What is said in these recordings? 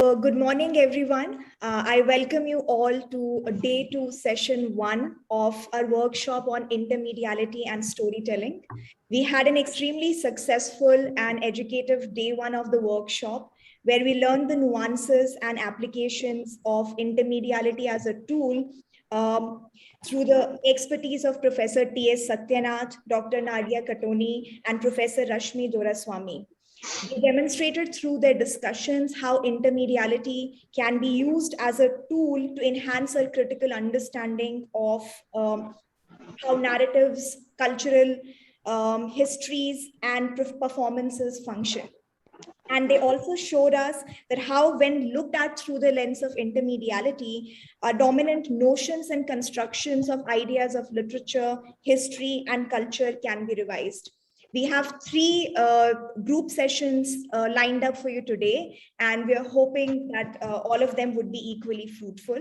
Good morning, everyone. I welcome you all to day 2, session 1 of our workshop on intermediality and storytelling. We had an extremely successful and educative day 1 of the workshop, where we learned the nuances and applications of intermediality as a tool through the expertise of Professor T.S. Satyanath, Dr. Nadia Katoni, and Professor Rashmi Doraswamy. They demonstrated through their discussions how intermediality can be used as a tool to enhance our critical understanding of how narratives, cultural histories, and performances function. And they also showed us that how, when looked at through the lens of intermediality, dominant notions and constructions of ideas of literature, history, and culture can be revised. We have 3 group sessions lined up for you today, and we are hoping that all of them would be equally fruitful.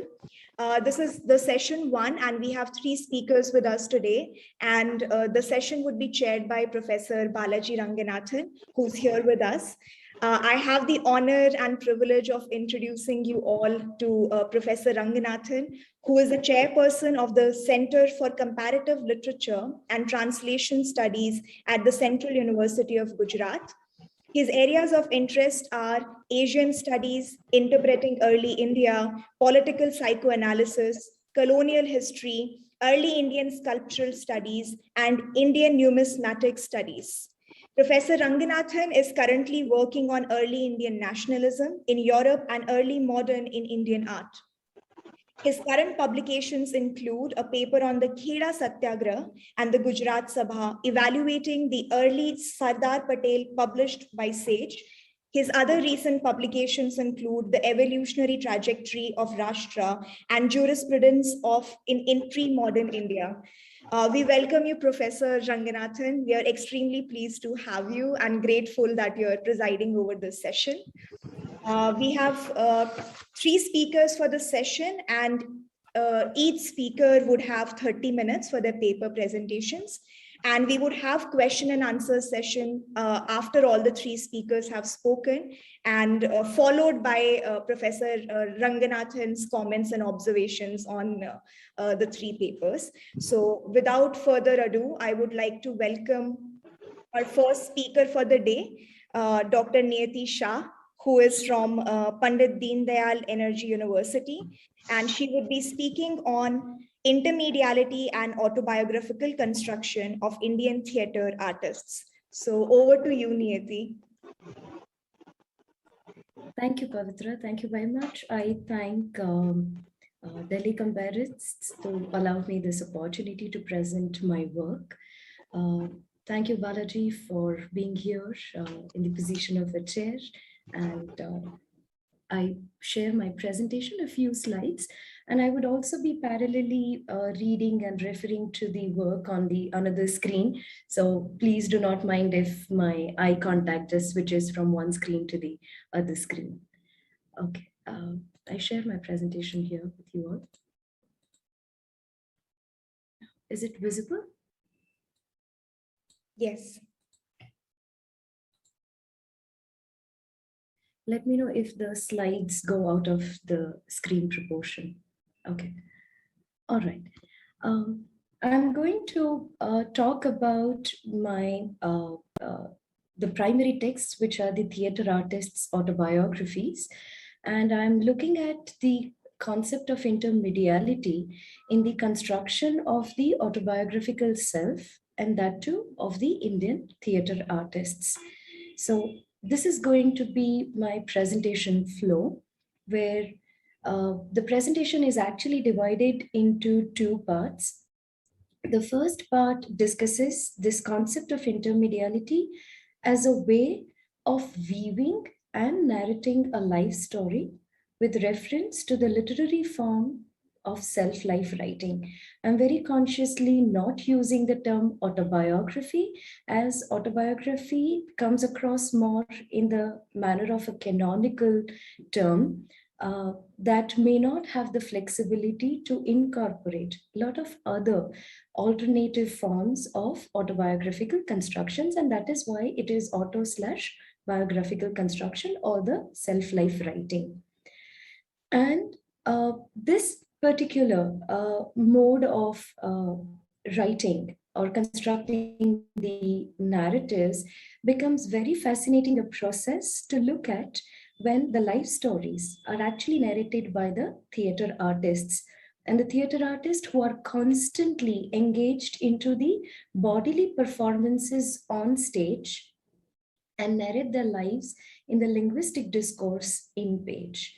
This is the session 1, and we have 3 speakers with us today. And the session would be chaired by Professor Balaji Raganathan, who's here with us. I have the honor and privilege of introducing you all to Professor Raganathan, who is the chairperson of the Center for Comparative Literature and Translation Studies at the Central University of Gujarat. His areas of interest are Asian studies, interpreting early India, political psychoanalysis, colonial history, early Indian sculptural studies, and Indian numismatic studies. Professor Raganathan is currently working on early Indian nationalism in Europe and early modern in Indian art. His current publications include a paper on the Kheda Satyagraha and the Gujarat Sabha, evaluating the early Sardar Patel published by Sage. His other recent publications include The Evolutionary Trajectory of Rashtra and Jurisprudence in Pre-Modern India. We welcome you, Professor Raganathan. We are extremely pleased to have you and grateful that you're presiding over this session. We have 3 speakers for the session, and each speaker would have 30 minutes for their paper presentations. And we would have question and answer session after all the 3 speakers have spoken, and followed by Professor Raganathan's comments and observations on the 3 papers. So without further ado, I would like to welcome our first speaker for the day, Dr. Niyati Shah, who is from Pandit Deendayal Energy University. And she would be speaking on intermediality and autobiographical construction of Indian theatre artists. So over to you, Niyati. Thank you, Pavitra. Thank you very much. I thank Delhi Comparative to allow me this opportunity to present my work. Thank you, Balaji, for being here in the position of a chair. And I share my presentation, a few slides, and I would also be parallelly reading and referring to the work on the another screen. So please do not mind if my eye contact just switches from one screen to the other screen. Okay, I share my presentation here with you all. Is it visible? Yes. Let me know if the slides go out of the screen proportion. Okay. All right. I'm going to talk about my the primary texts, which are the theatre artists' autobiographies. And I'm looking at the concept of intermediality in the construction of the autobiographical self, and that too of the Indian theatre artists. So this is going to be my presentation flow, where the presentation is actually divided into 2 parts. The first part discusses this concept of intermediality as a way of weaving and narrating a life story with reference to the literary form of self-life writing. I'm very consciously not using the term autobiography, as autobiography comes across more in the manner of a canonical term that may not have the flexibility to incorporate a lot of other alternative forms of autobiographical constructions, and that is why it is auto/biographical construction or the self-life writing. And this particular mode of writing or constructing the narratives becomes very fascinating a process to look at when the life stories are actually narrated by the theater artists, and the theater artists who are constantly engaged into the bodily performances on stage and narrate their lives in the linguistic discourse in page.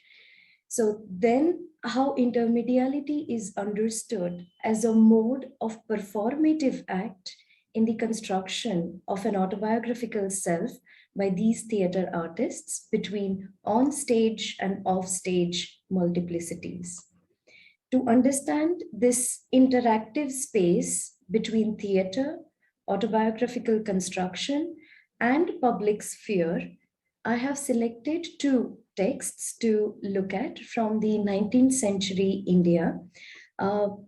So then how intermediality is understood as a mode of performative act in the construction of an autobiographical self by these theater artists between on-stage and off-stage multiplicities. To understand this interactive space between theater, autobiographical construction, and public sphere, I have selected two texts to look at from the 19th century India.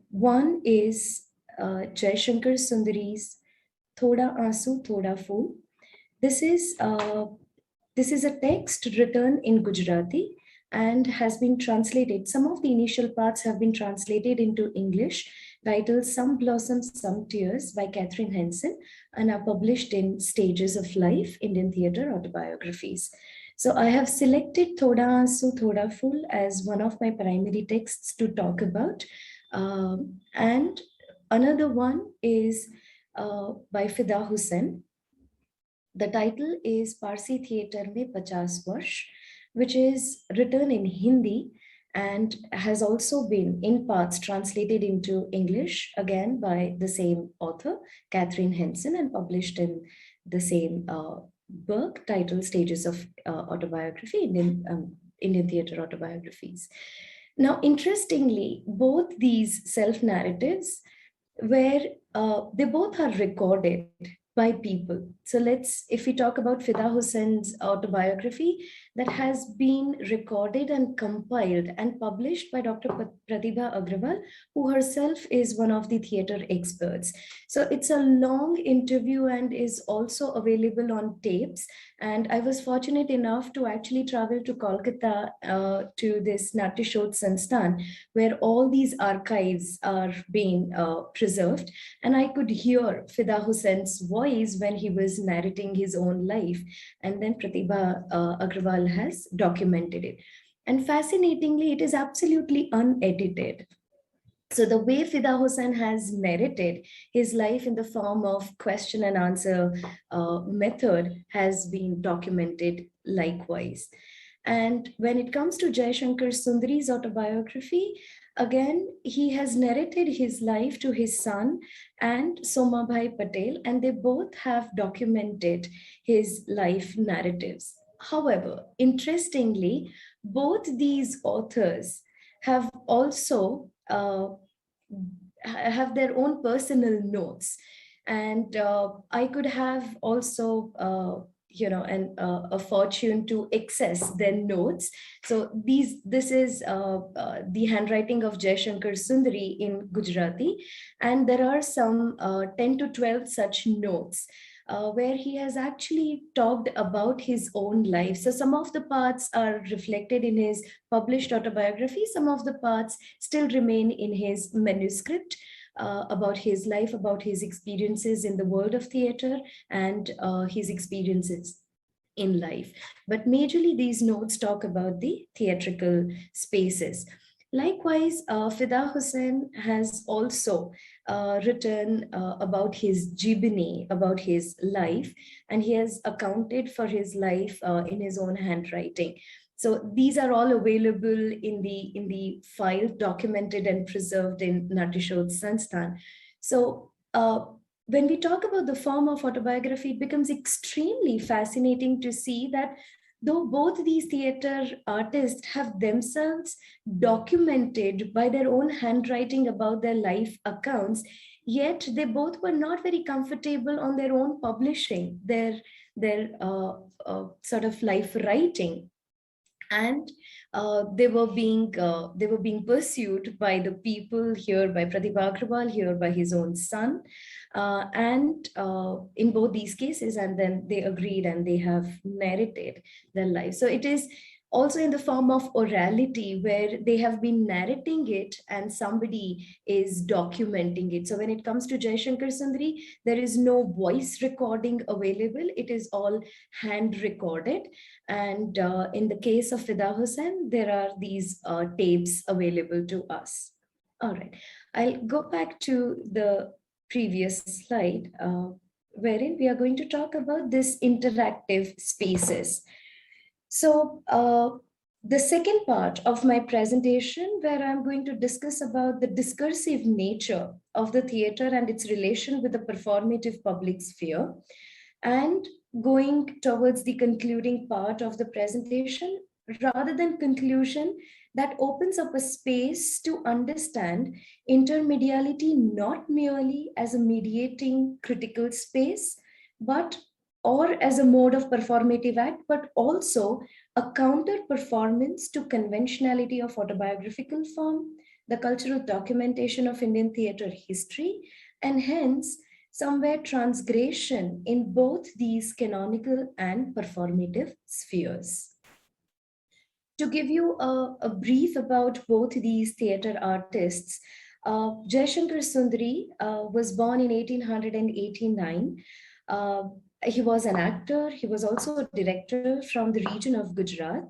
One is Jaishankar Sundari's Thoda Aansu Thoda Phool. This is a text written in Gujarati and has been translated. Some of the initial parts have been translated into English, titled Some Blossoms, Some Tears by Catherine Henson, and are published in Stages of Life, Indian Theatre Autobiographies. So I have selected Thoda Aansu Thoda Phool as one of my primary texts to talk about. And another one is by Fida Hussain. The title is Parsi Theatre Mein 50 Varsh, which is written in Hindi and has also been in parts translated into English, again by the same author, Catherine Henson, and published in the same book titled Stages of Autobiography, Indian Theatre Autobiographies. Now, interestingly, both these self-narratives they both are recorded by people. So if we talk about Fida Hussein's autobiography, that has been recorded and compiled and published by Dr. Pratibha Agrawal, who herself is one of the theater experts. So it's a long interview and is also available on tapes. And I was fortunate enough to actually travel to Kolkata to this Natyashod Sansthan, where all these archives are being preserved. And I could hear Fida Hussein's voice when he was narrating his own life. And then Pratibha Agrawal has documented it. And fascinatingly, it is absolutely unedited. So the way Fida Hussain has narrated his life in the form of question and answer method has been documented likewise. And when it comes to Jaishankar Sundari's autobiography, again, he has narrated his life to his son and Somabhai Patel, and they both have documented his life narratives. However, interestingly, both these authors have also have their own personal notes. And I could have also a fortune to access their notes. So this is the handwriting of Jaishankar Sundari in Gujarati, and there are some 10 to 12 such notes where he has actually talked about his own life. So some of the parts are reflected in his published autobiography, some of the parts still remain in his manuscript. About his life, about his experiences in the world of theater, and his experiences in life. But majorly these notes talk about the theatrical spaces. Likewise, Fida Hussain has also written about his jibni, about his life, and he has accounted for his life in his own handwriting. So these are all available in the file, documented and preserved in Natyashod Sansthan. So when we talk about the form of autobiography, it becomes extremely fascinating to see that though both these theater artists have themselves documented by their own handwriting about their life accounts, yet they both were not very comfortable on their own publishing their sort of life writing. And they were being pursued by the people, here by Pratibha Agrawal, here by his own son, and in both these cases, and then they agreed and they have narrated their life. So it is Also in the form of orality, where they have been narrating it and somebody is documenting it. So when it comes to Jaishankar Sundari, there is no voice recording available. It is all hand recorded. And in the case of Fida Hussain, there are these tapes available to us. All right, I'll go back to the previous slide, wherein we are going to talk about this interactive spaces. So the second part of my presentation, where I'm going to discuss about the discursive nature of the theater and its relation with the performative public sphere, and going towards the concluding part of the presentation, rather than conclusion, that opens up a space to understand intermediality not merely as a mediating critical space, but or as a mode of performative act, but also a counter performance to conventionality of autobiographical form, the cultural documentation of Indian theatre history, and hence somewhere transgression in both these canonical and performative spheres. To give you a brief about both these theatre artists, Jaishankar Sundari was born in 1889. He was an actor. He was also a director from the region of Gujarat.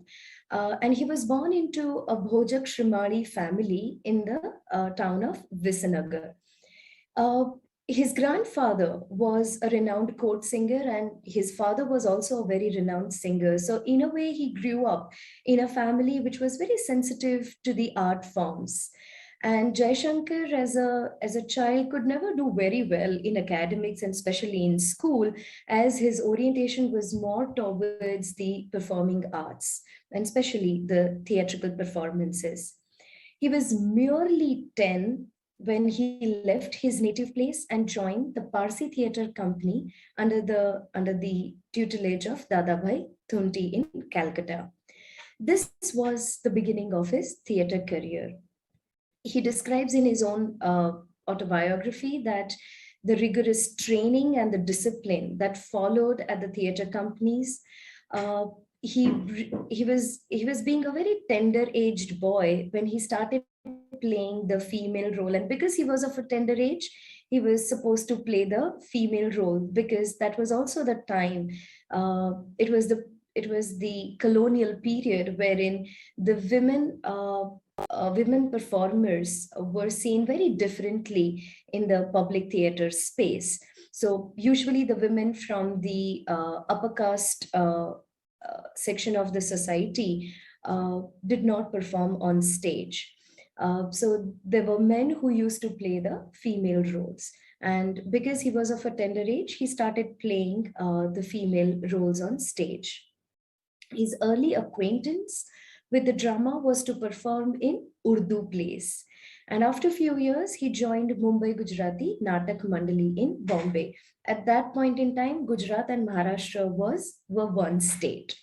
And he was born into a Bhojak Shrimali family in the town of Visanagar. His grandfather was a renowned court singer, and his father was also a very renowned singer. So in a way, he grew up in a family which was very sensitive to the art forms. And Jaishankar, as a child, could never do very well in academics and especially in school, as his orientation was more towards the performing arts, and especially the theatrical performances. He was merely 10 when he left his native place and joined the Parsi Theatre Company under the tutelage of Dadabhai Thunti in Calcutta. This was the beginning of his theatre career. He describes in his own autobiography that the rigorous training and the discipline that followed at the theatre companies, he was being a very tender-aged boy when he started playing the female role. And because he was of a tender age, he was supposed to play the female role, because that was also the time. It was the colonial period wherein the women performers were seen very differently in the public theater space. So usually the women from the upper caste section of the society did not perform on stage. So there were men who used to play the female roles. And because he was of a tender age, he started playing the female roles on stage. His early acquaintance with the drama was to perform in Urdu plays. And after a few years, he joined Mumbai Gujarati Natak Mandali in Bombay. At that point in time, Gujarat and Maharashtra were one state.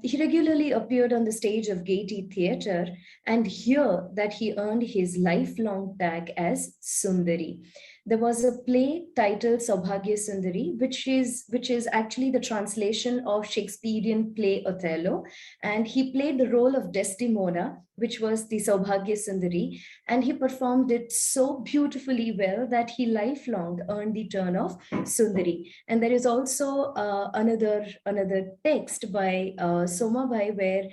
He regularly appeared on the stage of Gaiety Theatre, and here that he earned his lifelong tag as Sundari. There was a play titled Saubhagya Sundari, which is actually the translation of Shakespearean play Othello, and he played the role of Desdemona, which was the Saubhagya Sundari, and he performed it so beautifully well that he lifelong earned the turn of Sundari. And there is also another text by Somabhai, where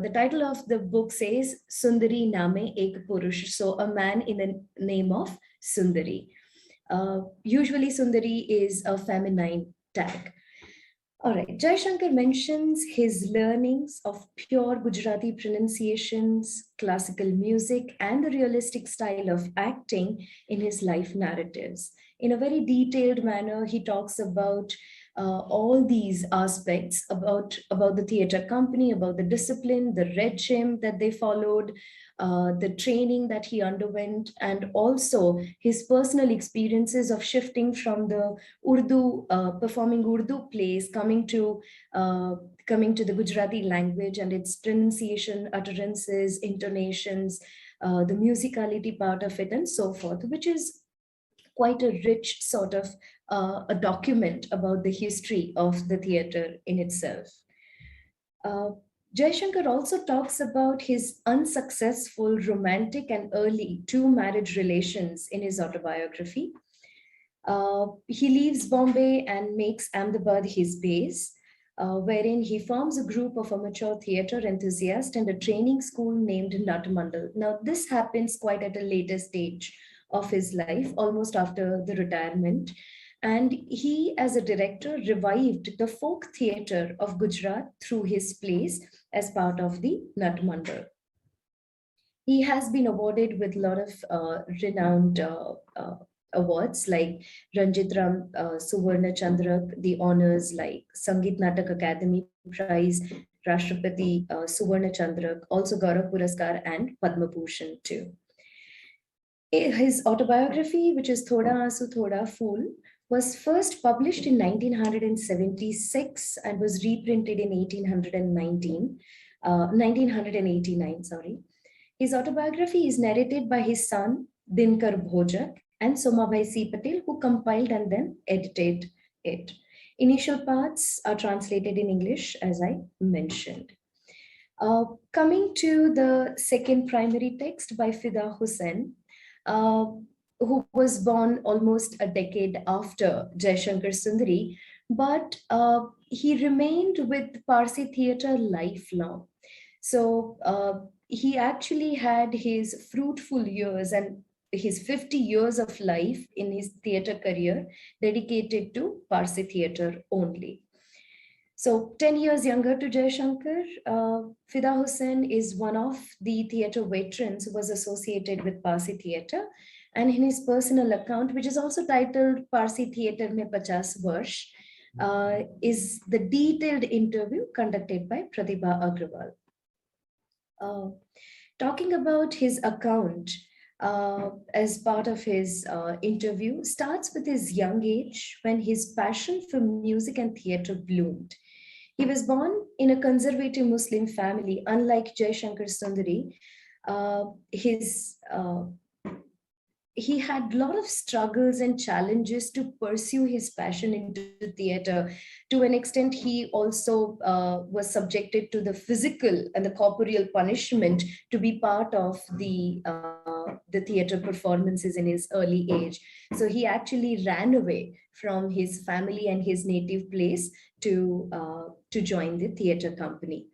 the title of the book says Sundari Name Ek Purush, so a man in the name of Sundari. Usually Sundari is a feminine tag. All right, Jaishankar mentions his learnings of pure Gujarati pronunciations, classical music, and the realistic style of acting in his life narratives. In a very detailed manner, he talks about all these aspects, about the theatre company, about the discipline, the regime that they followed, the training that he underwent, and also his personal experiences of shifting from the Urdu, performing Urdu plays, coming to the Gujarati language and its pronunciation, utterances, intonations, the musicality part of it, and so forth, which is quite a rich sort of a document about the history of the theatre in itself. Jaishankar also talks about his unsuccessful romantic and early two marriage relations in his autobiography. He leaves Bombay and makes Ahmedabad his base, wherein he forms a group of amateur theatre enthusiasts and a training school named Natamandal. Now, this happens quite at a later stage of his life, almost after the retirement. And he, as a director, revived the folk theatre of Gujarat through his plays as part of the Natamandal. He has been awarded with a lot of renowned awards like Ranjit Ram Suvarna Chandrak, the honors like Sangeet Natak Academy Prize, Rashtrapati Suvarna Chandrak, also Gaurav Puraskar and Padma Bhushan too. His autobiography, which is Thoda Aansu Thoda Phool, was first published in 1976 and was reprinted in 1989. Sorry. His autobiography is narrated by his son, Dinkar Bhojak, and Somabhai C. Patel, who compiled and then edited it. Initial parts are translated in English, as I mentioned. Coming to the second primary text by Fida Hussain, who was born almost a decade after Jaishankar Sundari, but he remained with Parsi theatre lifelong. So he actually had his fruitful years and his 50 years of life in his theatre career dedicated to Parsi theatre only. So 10 years younger to Jaishankar, Fida Hussain is one of the theatre veterans who was associated with Parsi theatre. And in his personal account, which is also titled Parsi Theatre Mein 50 Varsh, is the detailed interview conducted by Pratibha Agrawal. Talking about his account as part of his interview starts with his young age when his passion for music and theatre bloomed. He was born in a conservative Muslim family, unlike Jaishankar Sundari. He had a lot of struggles and challenges to pursue his passion into theatre. To an extent, he also was subjected to the physical and the corporeal punishment to be part of the theatre performances in his early age. So he actually ran away from his family and his native place to join the theatre company.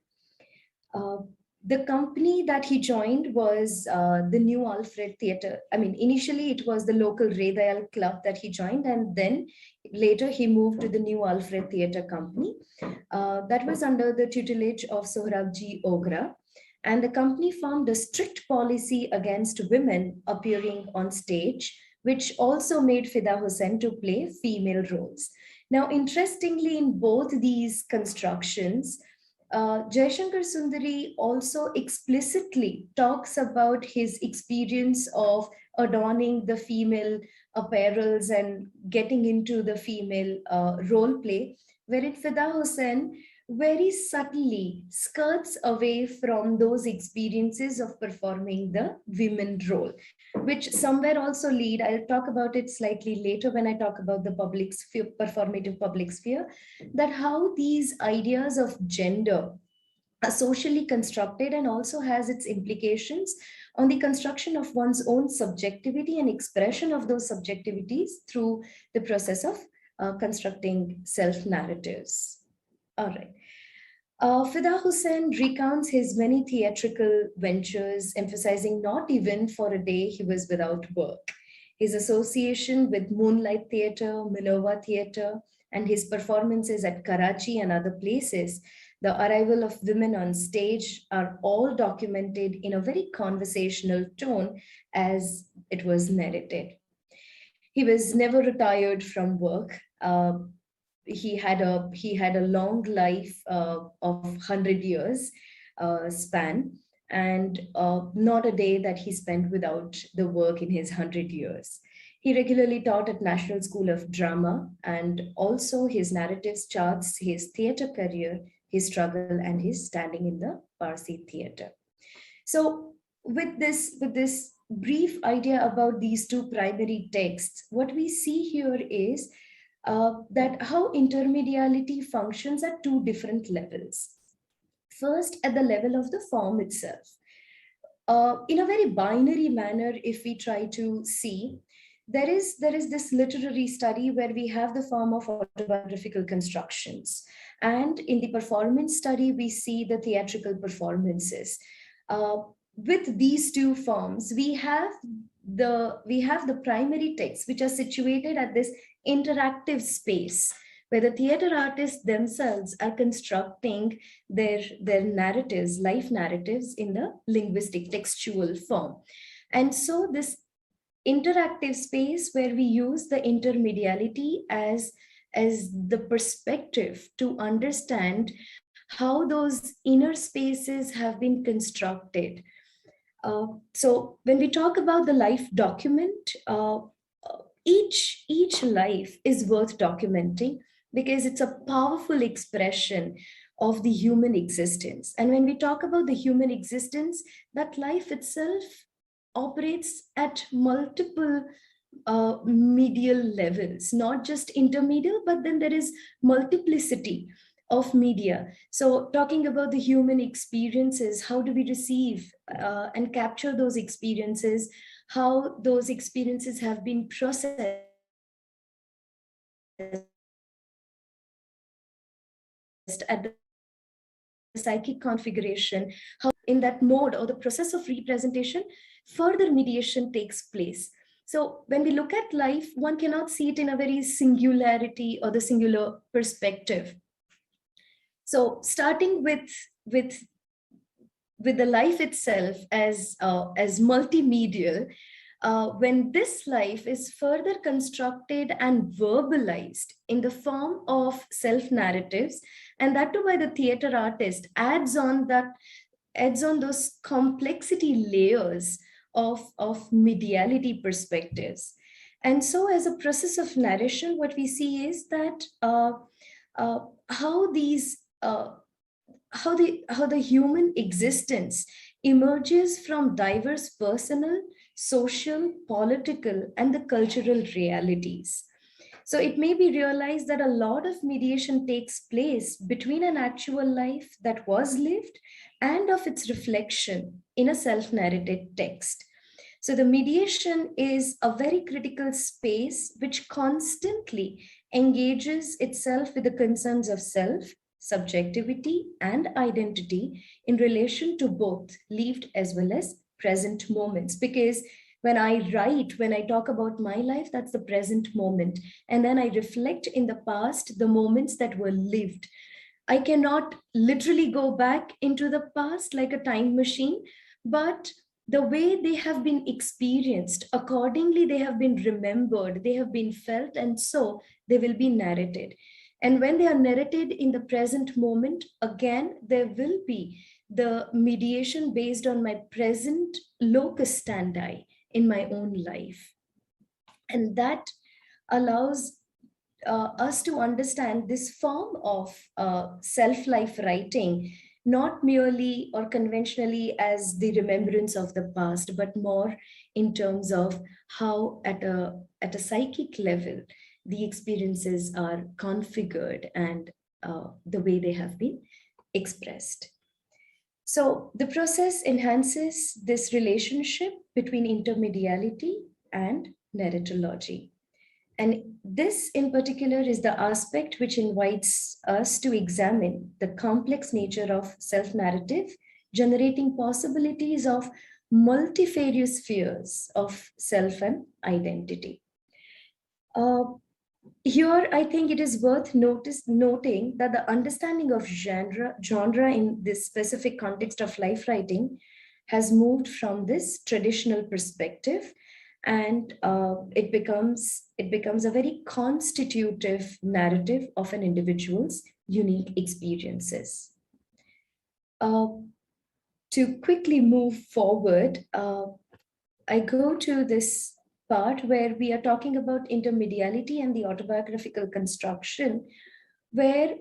The company that he joined was the New Alfred Theatre. I mean, initially it was the local Deendayal club that he joined, and then later he moved to the New Alfred Theatre Company. That was under the tutelage of Sohrabji Ogra. And the company formed a strict policy against women appearing on stage, which also made Fida Hussain to play female roles. Now, interestingly, in both these constructions, Jaishankar Sundari also explicitly talks about his experience of adorning the female apparels and getting into the female role play, wherein Fida Hussain very subtly skirts away from those experiences of performing the women role, which somewhere also lead, I'll talk about it slightly later when I talk about the public sphere, performative public sphere, that how these ideas of gender are socially constructed and also has its implications on the construction of one's own subjectivity and expression of those subjectivities through the process of constructing self-narratives. All right. Fida Hussain recounts his many theatrical ventures, emphasizing not even for a day he was without work. His association with Moonlight Theatre, Minerva Theatre, and his performances at Karachi and other places, the arrival of women on stage, are all documented in a very conversational tone as it was narrated. He was never retired from work. He had a long life of 100 years span, and not a day that he spent without the work in his 100 years. He regularly taught at National School of Drama, and also his narratives charts his theatre career, his struggle, and his standing in the Parsi theatre. So with this brief idea about these two primary texts, what we see here is that how intermediality functions at two different levels. First, at the level of the form itself. In a very binary manner, if we try to see, there is this literary study where we have the form of autobiographical constructions. And in the performance study, we see the theatrical performances. With these two forms, we have the primary texts, which are situated at this interactive space, where the theater artists themselves are constructing their narratives, life narratives, in the linguistic textual form. And so this interactive space where we use the intermediality as the perspective to understand how those inner spaces have been constructed. So when we talk about the life document, each life is worth documenting, because it's a powerful expression of the human existence. And when we talk about the human existence, that life itself operates at multiple medial levels, not just intermedial, but then there is multiplicity of media. So talking about the human experiences, how do we receive and capture those experiences, how those experiences have been processed at the psychic configuration, how in that mode or the process of representation, further mediation takes place. So when we look at life, one cannot see it in a very singularity or the singular perspective. So starting with the life itself as multimedial, when this life is further constructed and verbalized in the form of self-narratives, and that too by the theater artist, adds on those complexity layers of mediality perspectives. And so as a process of narration, what we see is that how the human existence emerges from diverse personal, social, political, and the cultural realities. So it may be realized that a lot of mediation takes place between an actual life that was lived and of its reflection in a self-narrated text. So the mediation is a very critical space which constantly engages itself with the concerns of self, subjectivity, and identity in relation to both lived as well as present moments. Because when I write, when I talk about my life, that's the present moment. And then I reflect in the past, the moments that were lived. I cannot literally go back into the past like a time machine, but the way they have been experienced, accordingly, they have been remembered, they have been felt, and so they will be narrated. And when they are narrated in the present moment, again, there will be the mediation based on my present locus standi in my own life. And that allows us to understand this form of self-life writing, not merely or conventionally as the remembrance of the past, but more in terms of how at a psychic level, the experiences are configured and the way they have been expressed. So the process enhances this relationship between intermediality and narratology. And this in particular is the aspect which invites us to examine the complex nature of self-narrative, generating possibilities of multifarious spheres of self and identity. Here, I think it is worth noting that the understanding of genre in this specific context of life writing has moved from this traditional perspective, and it becomes a very constitutive narrative of an individual's unique experiences. To quickly move forward, I go to this part where we are talking about intermediality and the autobiographical construction, where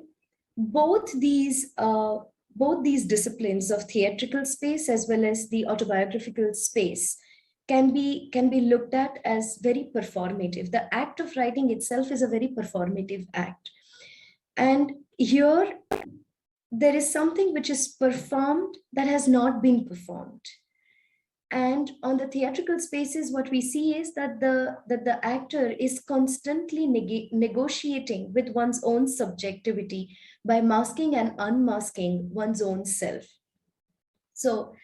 both these disciplines of theatrical space as well as the autobiographical space can be looked at as very performative. The act of writing itself is a very performative act. And here, there is something which is performed that has not been performed. And on the theatrical spaces, what we see is that the actor is constantly negotiating with one's own subjectivity by masking and unmasking one's own self. So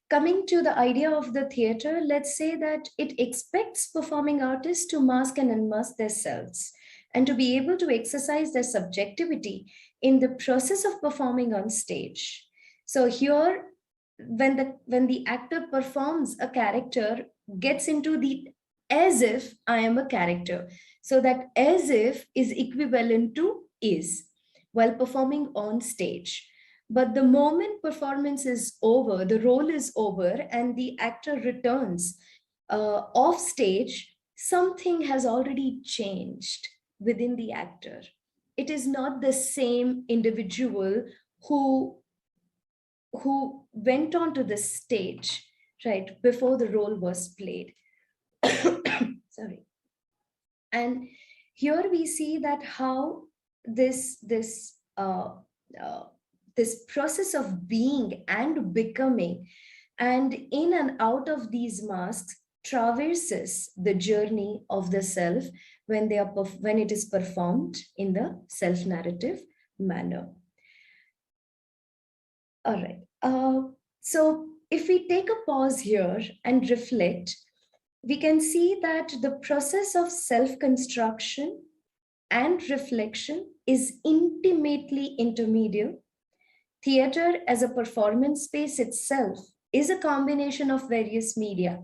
coming to the idea of the theater, let's say that it expects performing artists to mask and unmask their selves and to be able to exercise their subjectivity in the process of performing on stage. So here, when the actor performs a character, gets into the as if I am a character. So that as if is equivalent to is while performing on stage. But the moment performance is over, the role is over, and the actor returns off stage, something has already changed within the actor. It is not the same individual who went onto the stage, right, before the role was played. Sorry. And here we see that how this process of being and becoming and in and out of these masks traverses the journey of the self when it is performed in the self-narrative manner. All right. So if we take a pause here and reflect, we can see that the process of self-construction and reflection is intimately intermedial. Theater as a performance space itself is a combination of various media: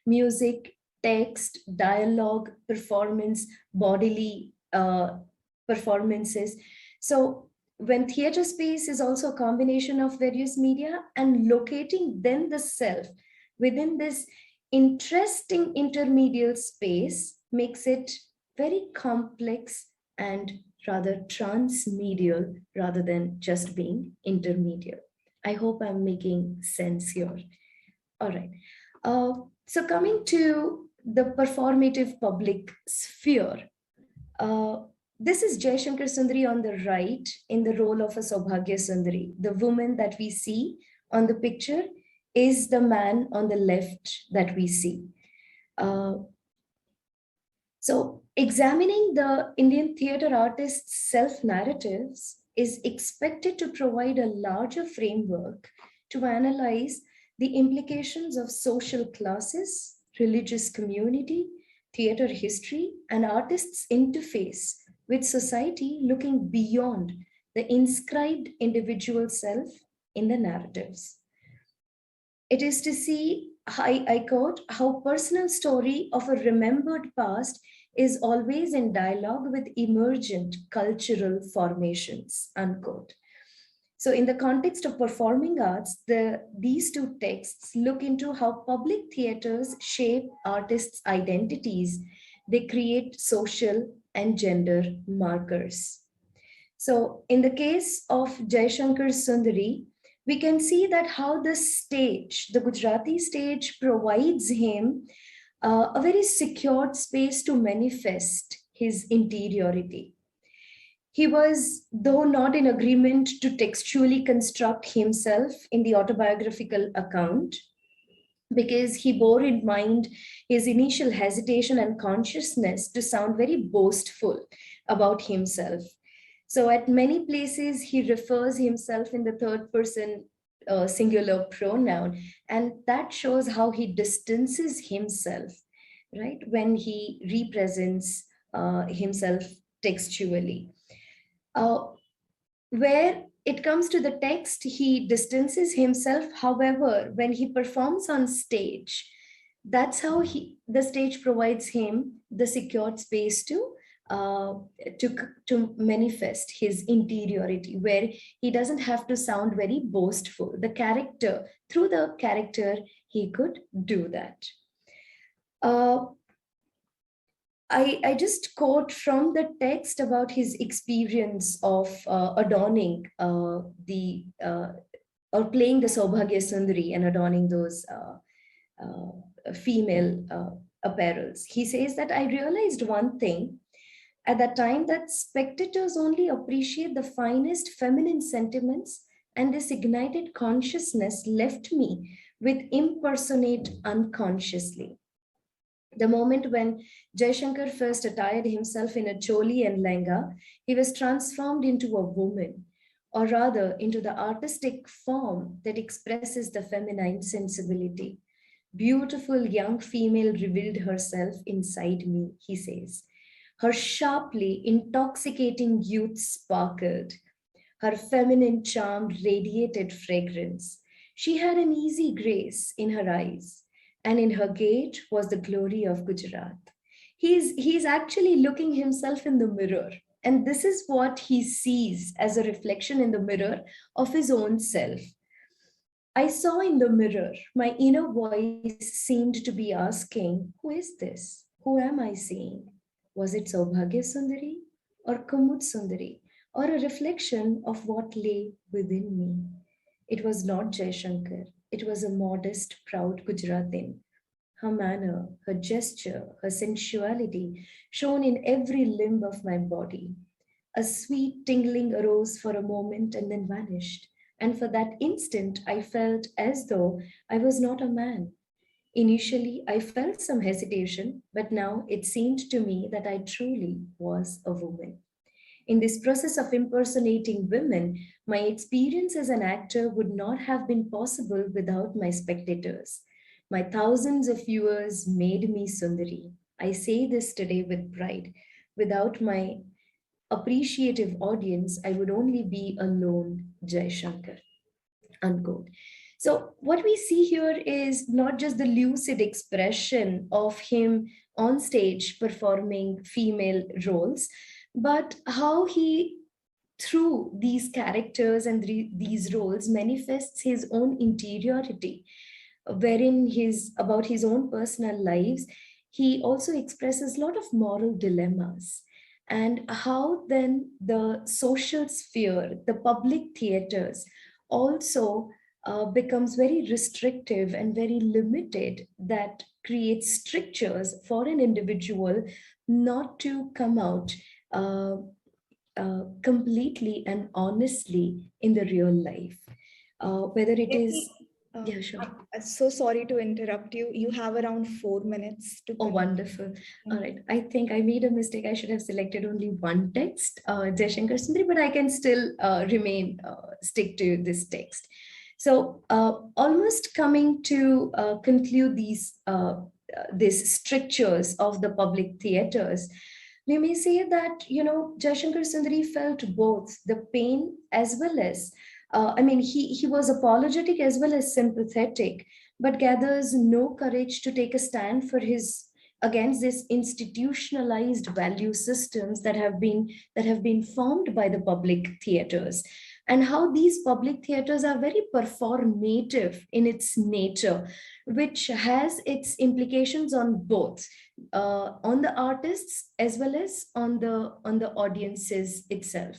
music, text, dialogue, performance, bodily performances. So when theater space is also a combination of various media, and locating then the self within this interesting intermediate space makes it very complex and rather transmedial rather than just being intermediate. I hope I'm making sense here. All right. So coming to the performative public sphere, this is Jaishankar Sundari on the right in the role of a Saubhagya Sundari. The woman that we see on the picture is the man on the left that we see. So examining the Indian theatre artists' self-narratives is expected to provide a larger framework to analyze the implications of social classes, religious community, theatre history, and artists' interface with society, looking beyond the inscribed individual self in the narratives. It is to see, I quote, how personal story of a remembered past is always in dialogue with emergent cultural formations, unquote. So in the context of performing arts, these two texts look into how public theatres shape artists' identities. They create social and gender markers. So in the case of Jaishankar Sundari, we can see that how the stage, the Gujarati stage, provides him a very secured space to manifest his interiority. He was, though not in agreement to textually construct himself in the autobiographical account, because he bore in mind his initial hesitation and consciousness to sound very boastful about himself. So at many places, he refers himself in the third person singular pronoun, and that shows how he distances himself, right, when he represents himself textually. Where it comes to the text, he distances himself. However, when he performs on stage, that's how the stage provides him the secured space to manifest his interiority, where he doesn't have to sound very boastful. The character, through the character, he could do that. I just quote from the text about his experience of adorning or playing the Saubhagya Sundari and adorning those female apparels. He says that I realized one thing, At that time, that spectators only appreciate the finest feminine sentiments, and this ignited consciousness left me with impersonate unconsciously. The moment when Jaishankar first attired himself in a choli and lenga, he was transformed into a woman, or rather into the artistic form that expresses the feminine sensibility. Beautiful young female revealed herself inside me, he says. Her sharply intoxicating youth sparkled. Her feminine charm radiated fragrance. She had an easy grace in her eyes, and in her gait was the glory of Gujarat. He's actually looking himself in the mirror, and this is what he sees as a reflection in the mirror of his own self. I saw in the mirror, my inner voice seemed to be asking, who is this? Who am I seeing? Was it Saubhagya Sundari or Kumud Sundari, or a reflection of what lay within me? It was not Jaishankar. It was a modest, proud Gujaratin. Her manner, her gesture, her sensuality shone in every limb of my body. A sweet tingling arose for a moment and then vanished. And for that instant, I felt as though I was not a man. Initially, I felt some hesitation, but now it seemed to me that I truly was a woman. In this process of impersonating women, my experience as an actor would not have been possible without my spectators. My thousands of viewers made me Sundari. I say this today with pride. Without my appreciative audience, I would only be a lone Jaishankar. Unquote. So what we see here is not just the lucid expression of him on stage performing female roles, but how he, through these characters and these roles, manifests his own interiority, wherein about his own personal lives, he also expresses a lot of moral dilemmas. And how then the social sphere, the public theaters, also becomes very restrictive and very limited, that creates strictures for an individual not to come out completely and honestly in the real life. Whether it is, yeah, sure. I'm so sorry to interrupt you. You have around 4 minutes to. Oh, wonderful. All right. I think I made a mistake. I should have selected only one text, Jaishankar Sundari, but I can still stick to this text. So almost coming to conclude these strictures of the public theaters, we may say that, Jaishankar Sundari felt both the pain as well as, he was apologetic as well as sympathetic, but gathers no courage to take a stand for against this institutionalized value systems that have been formed by the public theaters, and how these public theaters are very performative in its nature, which has its implications on both on the artists as well as on the audiences itself.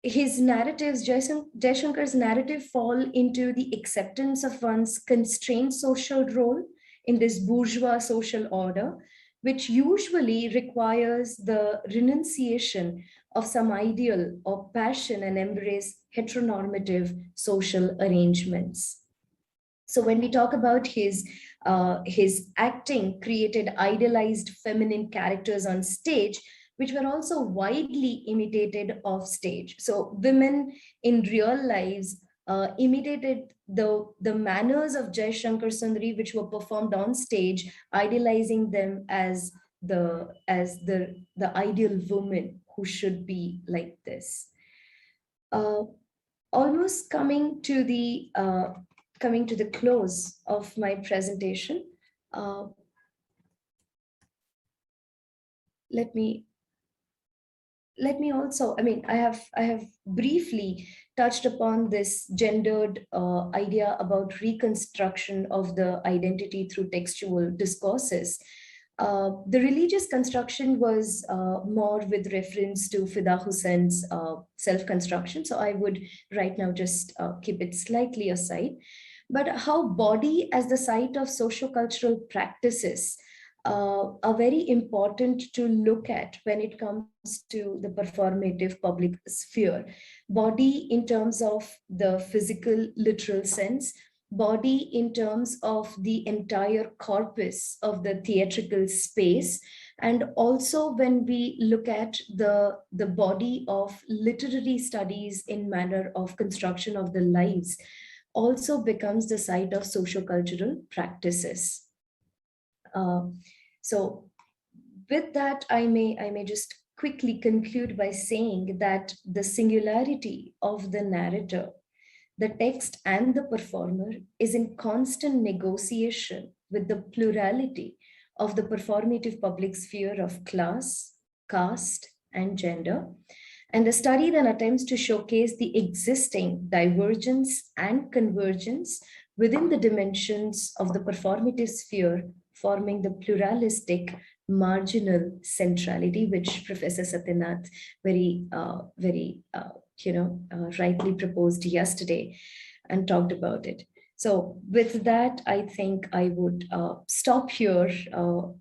His narratives, Jaishankar's narrative, fall into the acceptance of one's constrained social role in this bourgeois social order, which usually requires the renunciation of some ideal or passion and embrace heteronormative social arrangements. So when we talk about his acting created idealized feminine characters on stage, which were also widely imitated off stage. So women in real lives imitated the manners of Jaishankar Sundari, which were performed on stage, idealizing them as the ideal woman who should be like this. Almost coming to the close of my presentation, let me also, I have briefly touched upon this gendered idea about reconstruction of the identity through textual discourses. The religious construction was more with reference to Fida Hussein's self-construction. So I would right now just keep it slightly aside. But how body as the site of socio-cultural practices are very important to look at when it comes to the performative public sphere. Body in terms of the physical, literal sense, body in terms of the entire corpus of the theatrical space, and also when we look at the body of literary studies in manner of construction of the lives, also becomes the site of sociocultural practices. So with that, I may just quickly conclude by saying that the singularity of the narrator, the text and the performer is in constant negotiation with the plurality of the performative public sphere of class, caste, and gender. And the study then attempts to showcase the existing divergence and convergence within the dimensions of the performative sphere, forming the pluralistic marginal centrality, which Professor Satyanath very rightly proposed yesterday and talked about it. So with that, I think I would stop here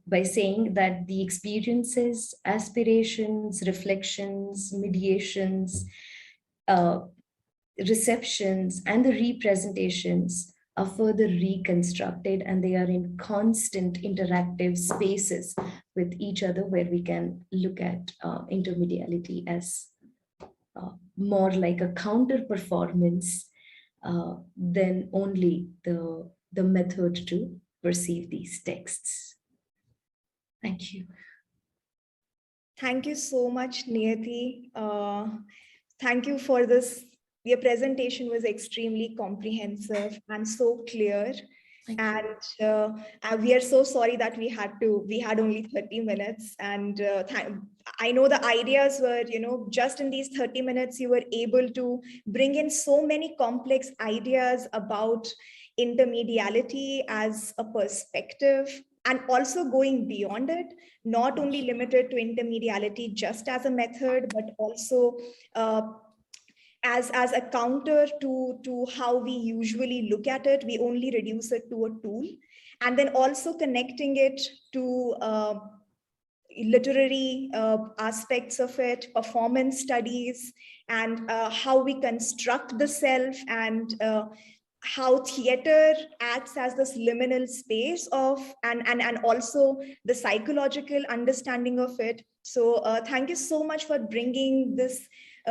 by saying that the experiences, aspirations, reflections, mediations, receptions, and the representations are further reconstructed, and they are in constant interactive spaces with each other, where we can look at intermediality as more like a counter performance than only the method to perceive these texts. Thank you. Thank you so much, Niyati. Thank you for this. Your presentation was extremely comprehensive and so clear. And we are so sorry that we had only 30 minutes. And I know the ideas were, just in these 30 minutes, you were able to bring in so many complex ideas about intermediality as a perspective, and also going beyond it, not only limited to intermediality just as a method, but also as a counter to how we usually look at it. We only reduce it to a tool, and then also connecting it to literary aspects of it, performance studies, and how we construct the self, and how theater acts as this liminal space of, and also the psychological understanding of it. So thank you so much for bringing this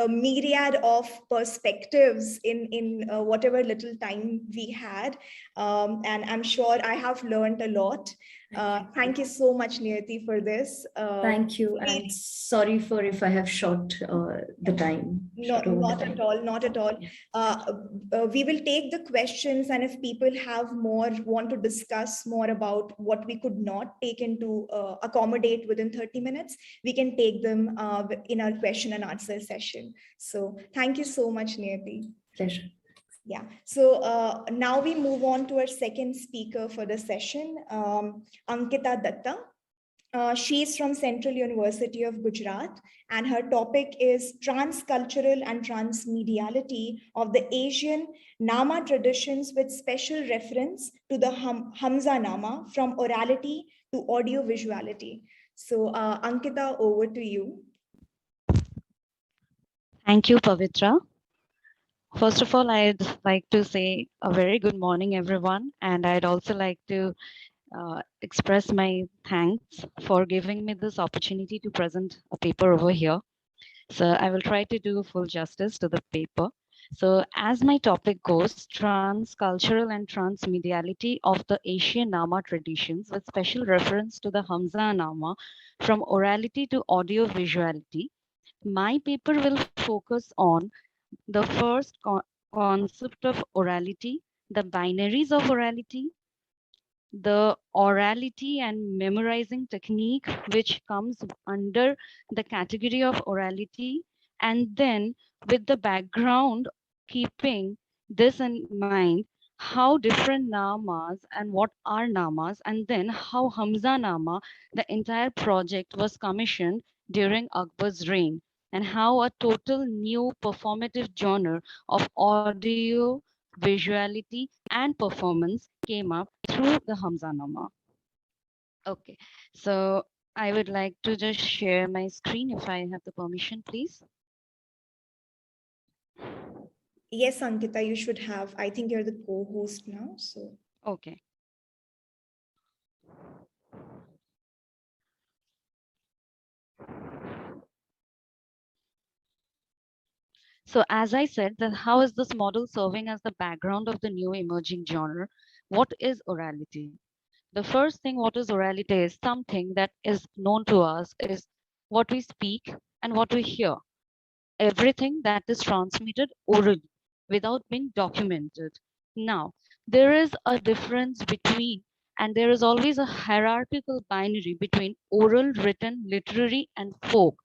myriad of perspectives in whatever little time we had. And I'm sure I have learned a lot. Thank you so much, Niyati, for this. Thank you, and sorry for if I have short the time. Not at all, not at all. We will take the questions, and if people want to discuss more about what we could not take into accommodate within 30 minutes, we can take them in our question and answer session. So thank you so much, Niyati. Pleasure. Yeah, so now we move on to our second speaker for the session, Ankita Dutta. She is from Central University of Gujarat, and her topic is transcultural and transmediality of the Asian Nama traditions, with special reference to the Hamza Nama, from orality to audio visuality. So Ankita, over to you. Thank you, Pavitra. First of all, I'd like to say a very good morning, everyone. And I'd also like to express my thanks for giving me this opportunity to present a paper over here. So I will try to do full justice to the paper. So as my topic goes, transcultural and transmediality of the Asian Nama traditions, with special reference to the Hamza Nama, from orality to audio visuality. My paper will focus on the first concept of orality, the binaries of orality, the orality and memorizing technique, which comes under the category of orality, and then with the background, keeping this in mind, how different namas and what are namas, and then how Hamza Nama, the entire project, was commissioned during Akbar's reign, and how a total new performative genre of audio, visuality, and performance came up through the Hamza Nama. Okay, so I would like to just share my screen if I have the permission, please. Yes, Ankita, you should have. I think you're the co-host now. So Okay. So as I said, that how is this model serving as the background of the new emerging genre? What is orality? The first thing, what is orality, is something that is known to us is what we speak and what we hear. Everything that is transmitted orally without being documented. Now, there is a difference between, and there is always a hierarchical binary between oral, written, literary, and folk.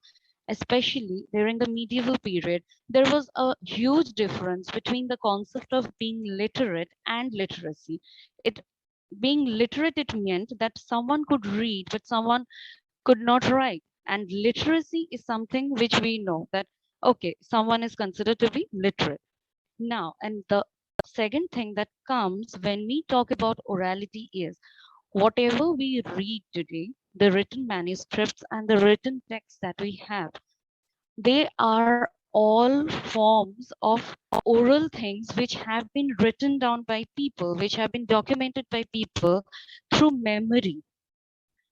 Especially during the medieval period, there was a huge difference between the concept of being literate and literacy. It being literate, it meant that someone could read, but someone could not write. And literacy is something which we know that, okay, someone is considered to be literate. Now, and the second thing that comes when we talk about orality is whatever we read today, the written manuscripts and the written texts that we have, they are all forms of oral things which have been written down by people, which have been documented by people through memory.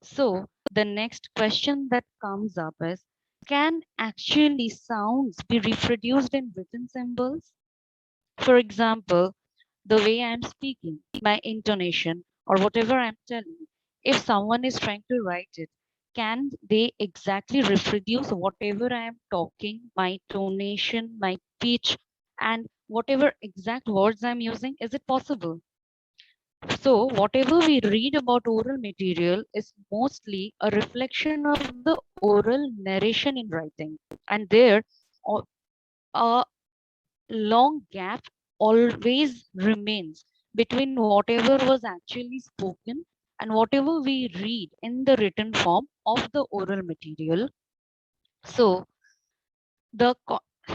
So the next question that comes up is, can actually sounds be reproduced in written symbols? For example, the way I'm speaking, my intonation, or whatever I'm telling, if someone is trying to write it, can they exactly reproduce whatever I am talking, my tonation, my pitch, and whatever exact words I'm using? Is it possible? So, whatever we read about oral material is mostly a reflection of the oral narration in writing. And there, a long gap always remains between whatever was actually spoken and whatever we read in the written form of the oral material. So the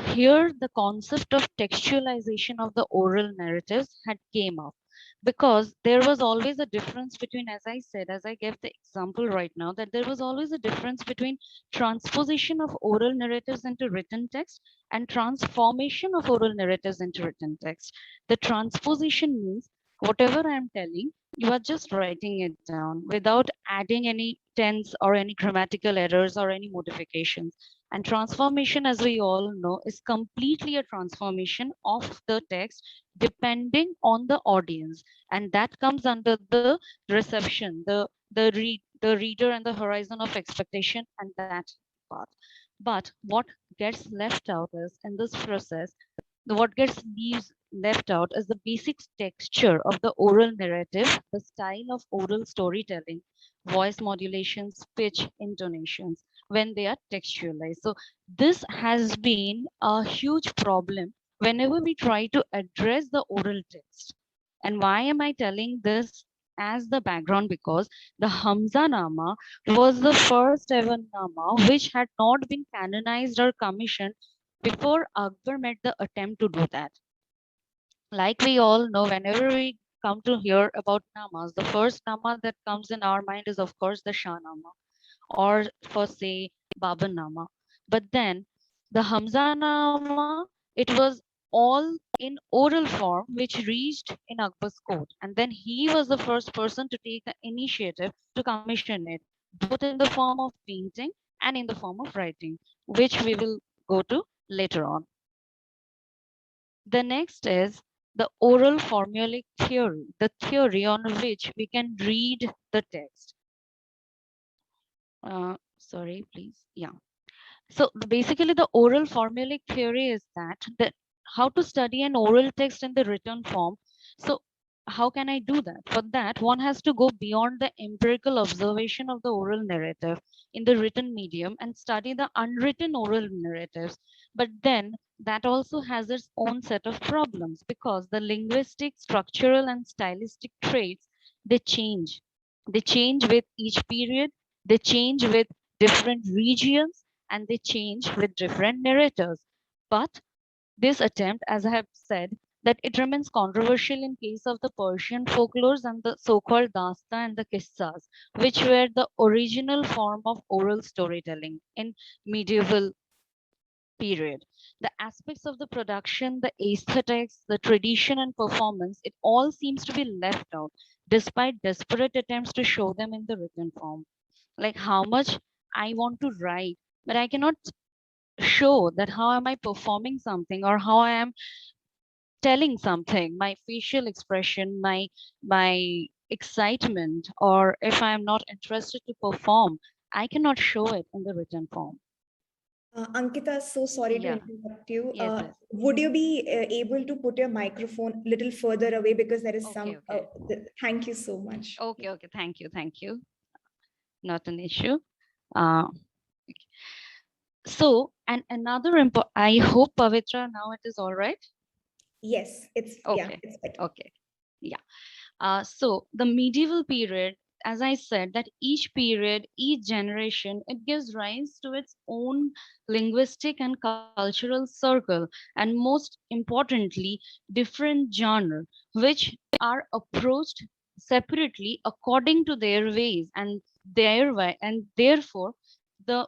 here the concept of textualization of the oral narratives had came up, because there was always a difference between, as I said, as I gave the example right now, that there was always a difference between transposition of oral narratives into written text and transformation of oral narratives into written text. The transposition means whatever I am telling, you are just writing it down without adding any tense or any grammatical errors or any modifications. And transformation, as we all know, is completely a transformation of the text depending on the audience. And that comes under the reception, the reader and the horizon of expectation and that part. But what gets left out is in this process, what gets left out is the basic texture of the oral narrative, the style of oral storytelling, voice modulations, pitch, intonations, when they are textualized. So this has been a huge problem whenever we try to address the oral text. And why am I telling this as the background? Because the Hamza Nama was the first ever Nama which had not been canonized or commissioned before Akbar made the attempt to do that. Like we all know, whenever we come to hear about Namas, the first Nama that comes in our mind is, of course, the Shah Nama, or for say Baban Nama. But then the Hamza Nama, it was all in oral form, which reached in Akbar's court. And then he was the first person to take the initiative to commission it, both in the form of painting and in the form of writing, which we will go to later on. The next is the oral formulaic theory, the theory on which we can read the text. Sorry, please. Yeah. So basically, the oral formulaic theory is that how to study an oral text in the written form. So how can I do that? For that, one has to go beyond the empirical observation of the oral narrative in the written medium and study the unwritten oral narratives. But then that also has its own set of problems, because the linguistic, structural, and stylistic traits, they change. They change with each period. They change with different regions, and they change with different narrators. But this attempt, as I have said, that it remains controversial in case of the Persian folklores and the so-called dasta and the kissas, which were the original form of oral storytelling in medieval period. The aspects of the production, the aesthetics, the tradition and performance, it all seems to be left out despite desperate attempts to show them in the written form. Like how much I want to write, but I cannot show that how am I performing something or how I am telling something, my facial expression, my excitement, or if I am not interested to perform, I cannot show it in the written form. Ankita, so sorry to Yeah. interrupt you. Yes, yes. Would you be able to put your microphone a little further away because there is Okay, some. okay. Thank you so much. Okay, okay. Thank you. Thank you. Not an issue. Uh, so, and another I hope Pavitra now it is all right. Yes, it's Okay. it's better. Okay. Yeah. So the medieval period, as I said, that each period, each generation, it gives rise to its own linguistic and cultural circle, and most importantly, different genre, which are approached separately according to their ways and their way, and therefore the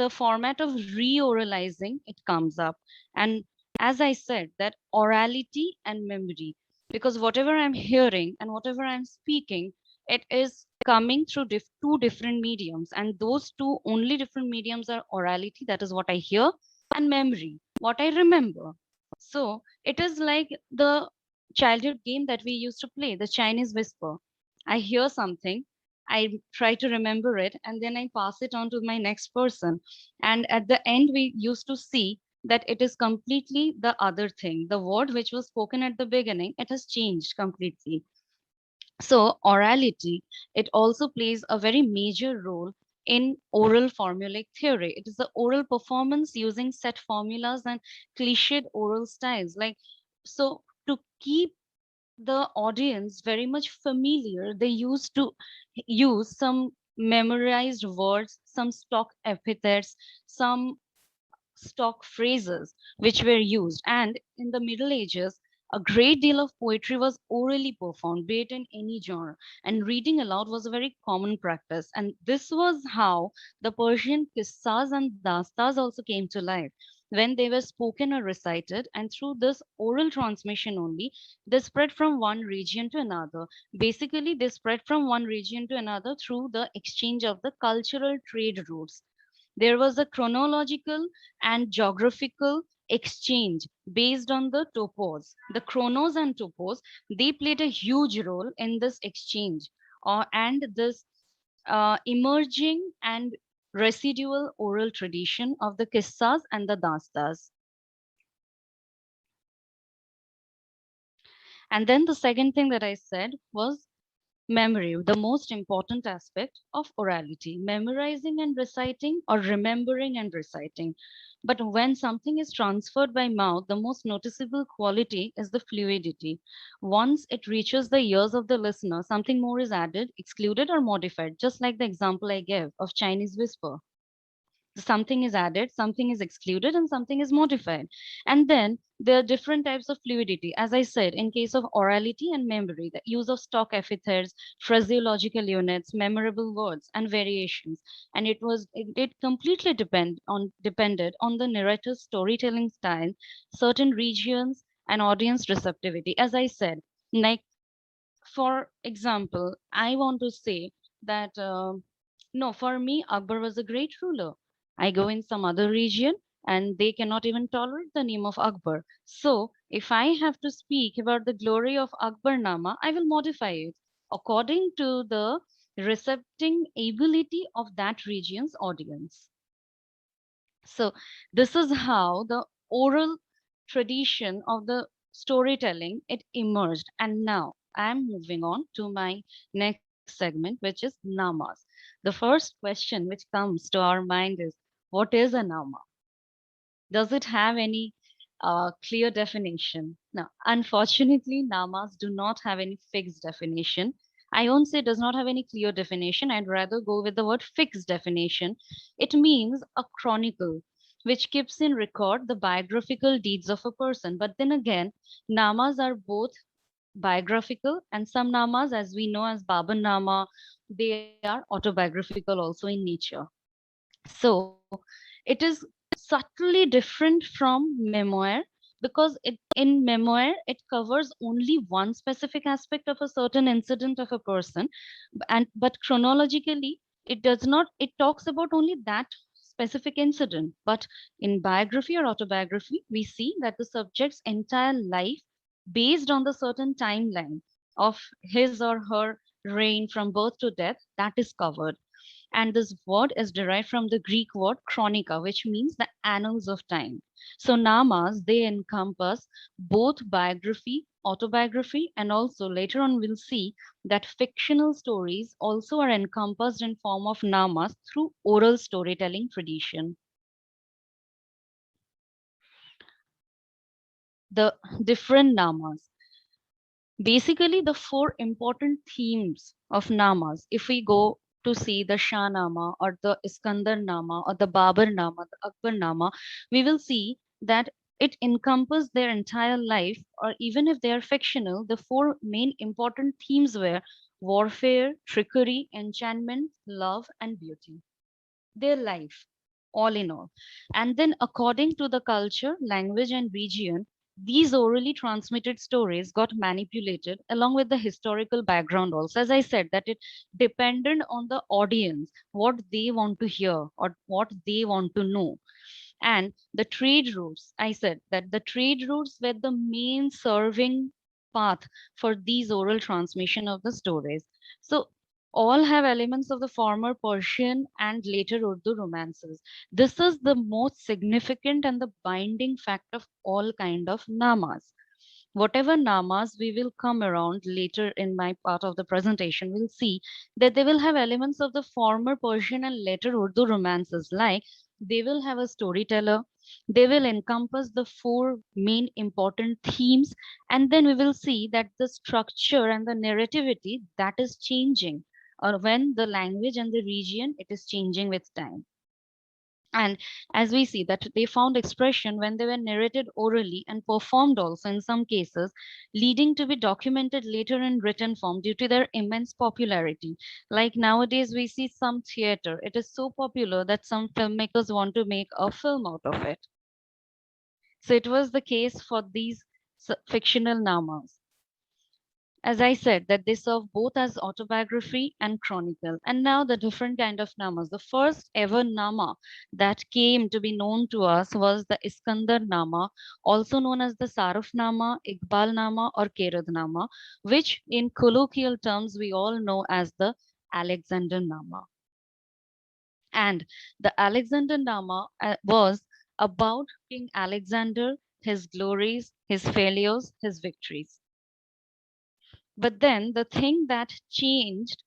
the format of reoralizing it comes up. And as I said, that orality and memory, because whatever I'm hearing and whatever I'm speaking, it is coming through two different mediums, and those two only different mediums are orality, that is what I hear, and memory, what I remember. So it is like the childhood game that we used to play, the Chinese whisper. I hear something, I try to remember it, and then I pass it on to my next person, and at the end we used to see that it is completely the other thing. The word which was spoken at the beginning, it has changed completely. So orality, it also plays a very major role in oral formulaic theory. It is the oral performance using set formulas and cliched oral styles. Like, so to keep the audience very much familiar, they used to use some memorized words, some stock epithets, some stock phrases which were used. And in the Middle Ages, a great deal of poetry was orally performed, be it in any genre, and reading aloud was a very common practice. And this was how the Persian qissas and dastas also came to life, when they were spoken or recited, and through this oral transmission only, they spread from one region to another. Basically, they spread from one region to another through the exchange of the cultural trade routes. There was a chronological and geographical exchange based on the topos. The chronos and topos, they played a huge role in this exchange, and this emerging and residual oral tradition of the kissas and the dastas. And then the second thing that I said was memory, the most important aspect of orality, memorizing and reciting, or remembering and reciting. But when something is transferred by mouth, the most noticeable quality is the fluidity. Once it reaches the ears of the listener, something more is added, excluded, or modified, just like the example I gave of Chinese whisper. Something is added, something is excluded, and something is modified. And then there are different types of fluidity. As I said, in case of orality and memory, the use of stock epithets, phraseological units, memorable words, and variations. And it completely depended on the narrator's storytelling style, certain regions, and audience receptivity. As I said, like for example, I want to say that no, for me, Akbar was a great ruler. I go in some other region and they cannot even tolerate the name of Akbar. So, if I have to speak about the glory of Akbar Nama, I will modify it according to the recepting ability of that region's audience. So, this is how the oral tradition of the storytelling it emerged. And now I'm moving on to my next segment, which is namas. The first question which comes to our mind is, what is a nama? Does it have any clear definition? Now, unfortunately, namas do not have any fixed definition. I won't say it does not have any clear definition. I'd rather go with the word fixed definition. It means a chronicle which keeps in record the biographical deeds of a person. But then again, namas are both biographical, and some namas, as we know as Baban Nama, they are autobiographical also in nature. So it is subtly different from memoir, because in memoir it covers only one specific aspect of a certain incident of a person, and but chronologically it does not, it talks about only that specific incident. But in biography or autobiography, we see that the subject's entire life, based on the certain timeline of his or her reign from birth to death, that is covered. And this word is derived from the Greek word chronica, which means the annals of time. So namas, they encompass both biography, autobiography, and also later on we'll see that fictional stories also are encompassed in form of namas through oral storytelling tradition. The different namas. Basically, the four important themes of namas, if we go to see the Shah Nama or the Iskandar Nama or the Babur Nama, the Akbar Nama, we will see that it encompasses their entire life, or even if they are fictional, the four main important themes were warfare, trickery, enchantment, love, and beauty. Their life, all in all. And then, according to the culture, language, and region, these orally transmitted stories got manipulated along with the historical background also. As I said, that it depended on the audience, what they want to hear or what they want to know. And the trade routes, I said that the trade routes were the main serving path for these oral transmission of the stories. So all have elements of the former Persian and later Urdu romances. This is the most significant and the binding fact of all kind of namas. Whatever namas we will come around later in my part of the presentation, we'll see that they will have elements of the former Persian and later Urdu romances, like they will have a storyteller, they will encompass the four main important themes, and then we will see that the structure and the narrativity that is changing, or when the language and the region it is changing with time. And as we see that they found expression when they were narrated orally and performed also in some cases, leading to be documented later in written form due to their immense popularity. Like nowadays, we see some theater. It is so popular that some filmmakers want to make a film out of it. So it was the case for these fictional namas. As I said, that they serve both as autobiography and chronicle. And now the different kind of namas. The first ever nama that came to be known to us was the Iskandar Nama, also known as the Saraf Nama, Iqbal Nama, or Kerad Nama, which in colloquial terms we all know as the Alexander Nama. And the Alexander Nama was about King Alexander, his glories, his failures, his victories. But then the thing that changed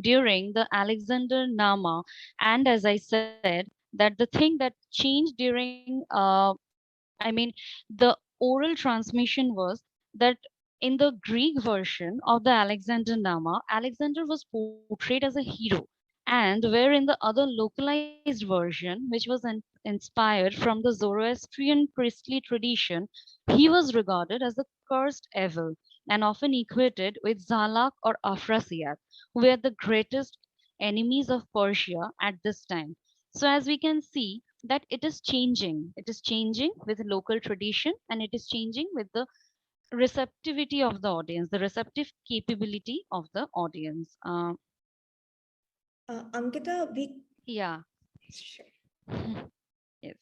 during the Alexander Nama, and as I said, that the thing that changed during, I mean, the oral transmission was that in the Greek version of the Alexander Nama, Alexander was portrayed as a hero. And where in the other localized version, which was inspired from the Zoroastrian priestly tradition, he was regarded as the cursed evil and often equated with Zalak or Afrasiab, who were the greatest enemies of Persia at this time. So as we can see that it is changing. It is changing with local tradition, and it is changing with the receptivity of the audience, the receptive capability of the audience. Ankita, Yeah. Sure. Yes.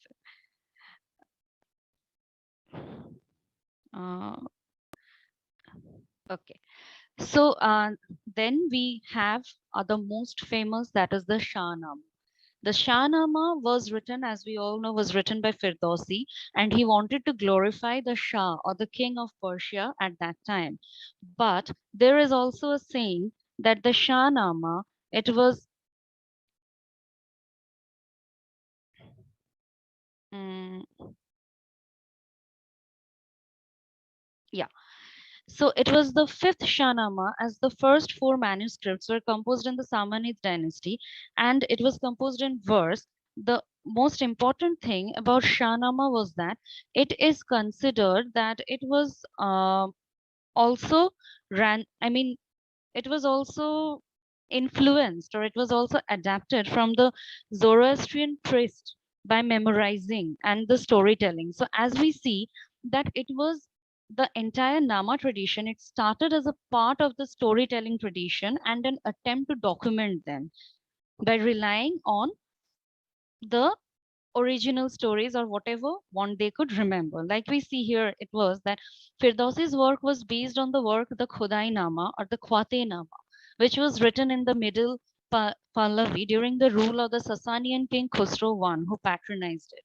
Uh, okay. So then we have the most famous, that is the Shahnama. The Shahnama was written, as we all know, was written by Firdausi, and he wanted to glorify the Shah or the king of Persia at that time. But there is also a saying that the Shahnama, it was mm, yeah. So it was the fifth Shahnama, as the first four manuscripts were composed in the Samanid dynasty, and it was composed in verse. the most important thing about Shahnama was that it is considered that it was also it was also influenced, or it was also adapted from the Zoroastrian priest by memorizing and the storytelling. So as we see that it was the entire Nama tradition, it started as a part of the storytelling tradition and an attempt to document them by relying on the original stories or whatever one they could remember. Like we see here, it was that Firdausi's work was based on the work the Khudai Nama or the Khwate Nama, which was written in the middle Pahlavi during the rule of the Sasanian king Khusro I, who patronized it.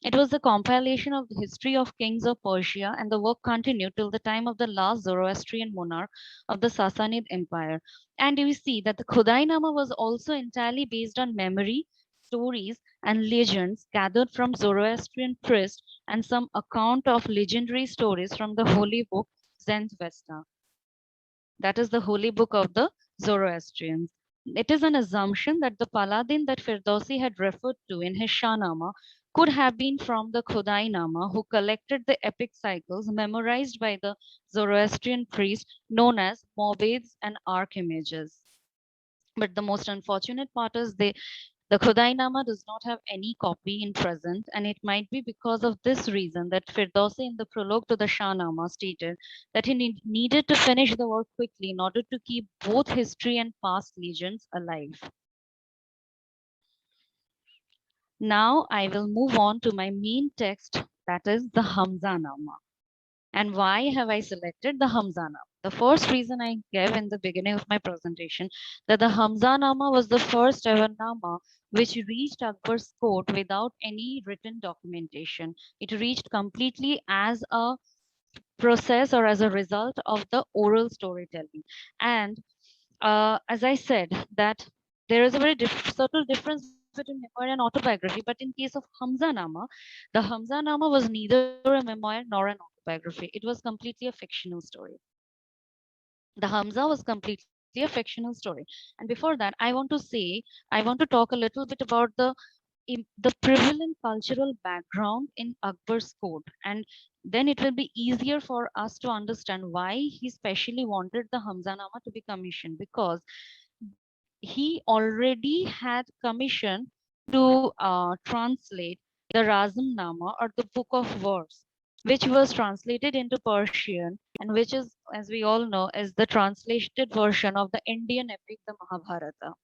It was a compilation of the history of kings of Persia, and the work continued till the time of the last Zoroastrian monarch of the Sassanid Empire. And you see that the Khudai Nama was also entirely based on memory, stories, and legends gathered from Zoroastrian priests and some account of legendary stories from the holy book Zend-Vesta. That is the holy book of the Zoroastrians. It is an assumption that the paladin that Firdausi had referred to in his Shahnama could have been from the Khudai Nama, who collected the epic cycles memorized by the Zoroastrian priest known as Mobads and Archimages. But the most unfortunate part is the Khudainama does not have any copy in present, and it might be because of this reason that Firdausi in the prologue to the Shahnama stated that he needed to finish the work quickly in order to keep both history and past legends alive. Now I will move on to my main text, that is the Hamza Nama. And why have I selected the Hamza Nama? The first reason I gave in the beginning of my presentation that the Hamza Nama was the first ever Nama which reached Akbar's court without any written documentation. It reached completely as a process or as a result of the oral storytelling. And as I said, that there is a very subtle difference between memoir and autobiography. But in case of Hamza Nama, the Hamza Nama was neither a memoir nor an autobiography. It was completely a fictional story. The Hamza was completely a fictional story. And before that, I want to talk a little bit about the prevalent cultural background in Akbar's court, and then it will be easier for us to understand why he specially wanted the Hamzanama to be commissioned, because he already had commission to translate the Razamnama or the Book of Verse, which was translated into Persian and which is, as we all know, is the translated version of the Indian epic, the Mahabharata.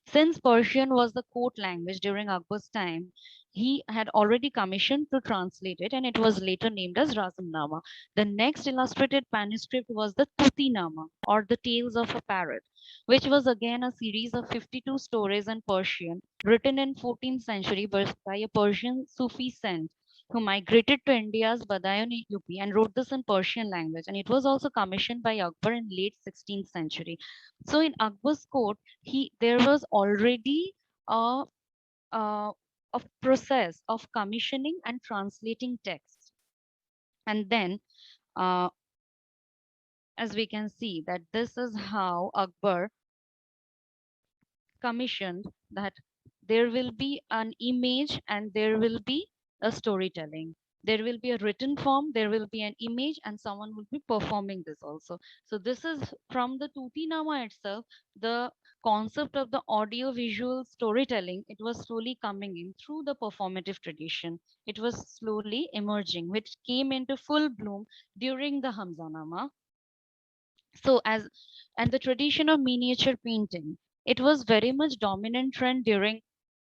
Since Persian was the court language during Akbar's time, he had already commissioned to translate it, and it was later named as Razamnama. The next illustrated manuscript was the Tutinama, or the Tales of a Parrot, which was again a series of 52 stories in Persian, written in 14th century by a Persian Sufi saint who migrated to India's Badayon UP and wrote this in Persian language. And it was also commissioned by Akbar in late 16th century. So in Akbar's court, there was already a, a, a process of commissioning and translating text. And then, as we can see, that this is how Akbar commissioned that there will be an image and there will be a storytelling. There will be a written form, there will be an image, and someone will be performing this also. So this is from the Tutinama itself, the concept of the audio visual storytelling, it was slowly coming in through the performative tradition. It was slowly emerging, which came into full bloom during the Hamzanama. So and the tradition of miniature painting, it was very much dominant trend during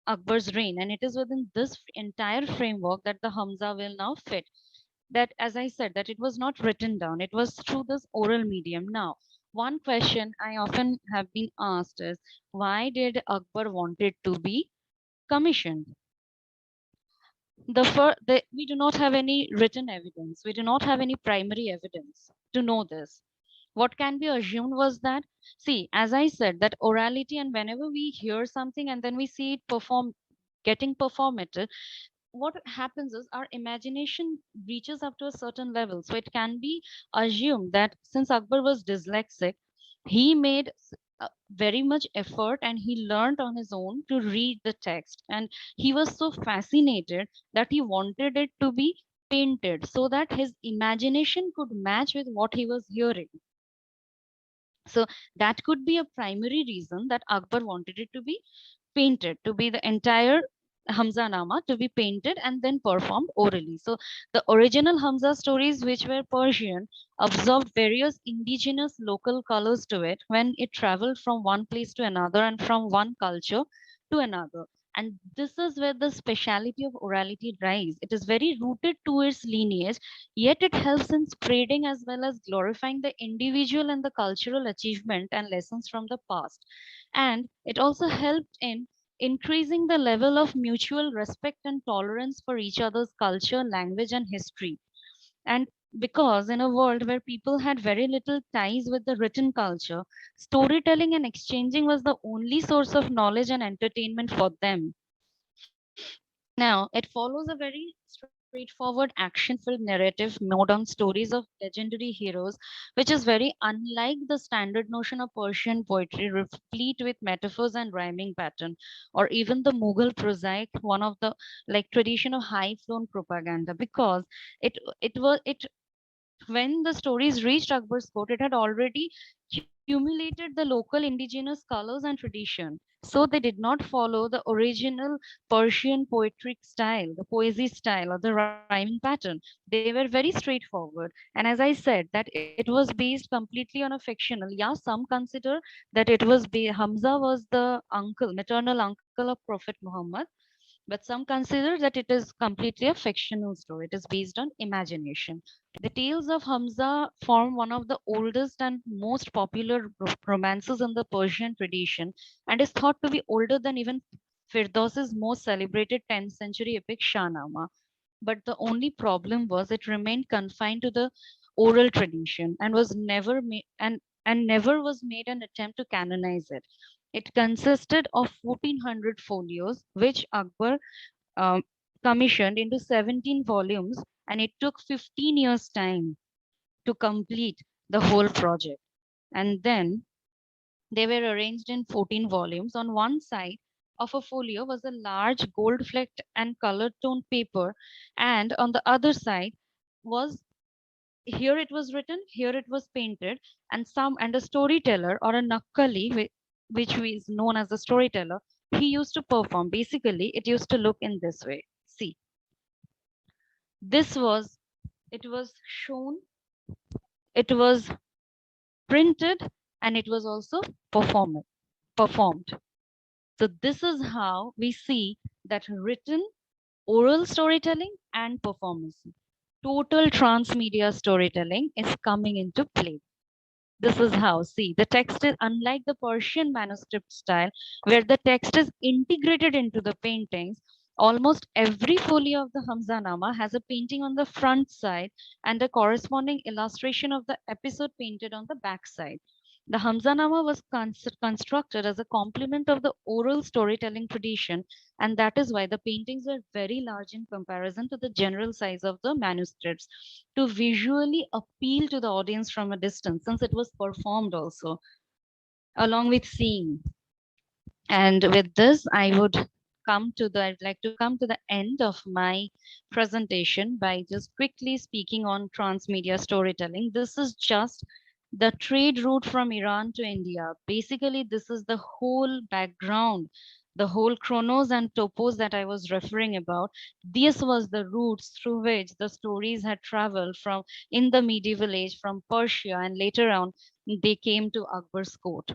Akbar's reign, and it is within this entire framework that the Hamza will now fit. That, as I said, that it was not written down, it was through this oral medium. Now, one question I often have been asked is, why did Akbar wanted to be commissioned? We do not have any written evidence. We do not have any primary evidence to know this. What can be assumed was that, see, as I said, that orality, and whenever we hear something and then we see it getting performative, what happens is our imagination reaches up to a certain level. So it can be assumed that since Akbar was dyslexic, he made very much effort and he learned on his own to read the text. And he was so fascinated that he wanted it to be painted so that his imagination could match with what he was hearing. So that could be a primary reason that Akbar wanted it to be painted, to be the entire Hamza Nama to be painted and then performed orally. So the original Hamza stories, which were Persian, absorbed various indigenous local colors to it when it traveled from one place to another and from one culture to another. And this is where the speciality of orality lies. It is very rooted to its lineage, yet it helps in spreading as well as glorifying the individual and the cultural achievement and lessons from the past. And it also helped in increasing the level of mutual respect and tolerance for each other's culture, language, and history. And because in a world where people had very little ties with the written culture, storytelling and exchanging was the only source of knowledge and entertainment for them. Now, it follows a very straightforward action-filled narrative modern stories of legendary heroes, which is very unlike the standard notion of Persian poetry, replete with metaphors and rhyming pattern, or even the Mughal prosaic, one of the like tradition of high-flown propaganda, because it when the stories reached Akbar's court, it had already accumulated the local indigenous colors and tradition. So they did not follow the original Persian poetic style, the poesy style, or the rhyming pattern. They were very straightforward. And as I said, that it was based completely on a fictional. Yeah, some consider that it was Hamza was the uncle, maternal uncle of Prophet Muhammad, but some consider that it is completely a fictional story. It is based on imagination. The tales of Hamza form one of the oldest and most popular romances in the Persian tradition and is thought to be older than even Firdausi's most celebrated 10th century epic Shahnama. But the only problem was it remained confined to the oral tradition and was never made and never was made an attempt to canonize it. It consisted of 1400 folios, which Akbar um, commissioned into 17 volumes, and it took 15 years' time to complete the whole project. And then they were arranged in 14 volumes. On one side of a folio was a large gold flecked and colored tone paper, and on the other side was here it was written, here it was painted, and a storyteller or a nakkali, which is known as a storyteller, he used to perform. Basically, it used to look in this way. See, this was it was shown, it was printed, and it was also performed. So this is how we see that written, oral storytelling and performance, total transmedia storytelling is coming into play. This is how, see, the text is unlike the Persian manuscript style, where the text is integrated into the paintings. Almost every folio of the Hamzanama has a painting on the front side and a corresponding illustration of the episode painted on the back side. The Hamzanama was constructed as a complement of the oral storytelling tradition, and that is why the paintings were very large in comparison to the general size of the manuscripts to visually appeal to the audience from a distance, since it was performed also along with seeing. And with this, I'd like to come to the end of my presentation by just quickly speaking on transmedia storytelling. This is just the trade route from Iran to India. Basically, this is the whole background, the whole chronos and topos that I was referring about. This was the routes through which the stories had traveled from in the medieval age from Persia, and later on they came to Akbar's court.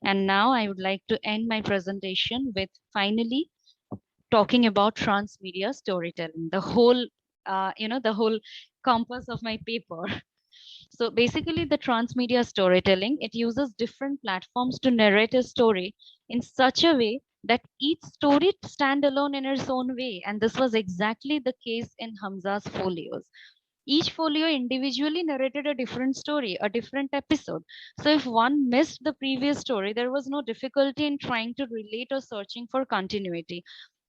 And now I would like to end my presentation with finally talking about transmedia storytelling, the whole compass of my paper. So basically the transmedia storytelling, it uses different platforms to narrate a story in such a way that each story stand alone in its own way. And this was exactly the case in Hamza's folios. Each folio individually narrated a different story, a different episode. So if one missed the previous story, there was no difficulty in trying to relate or searching for continuity.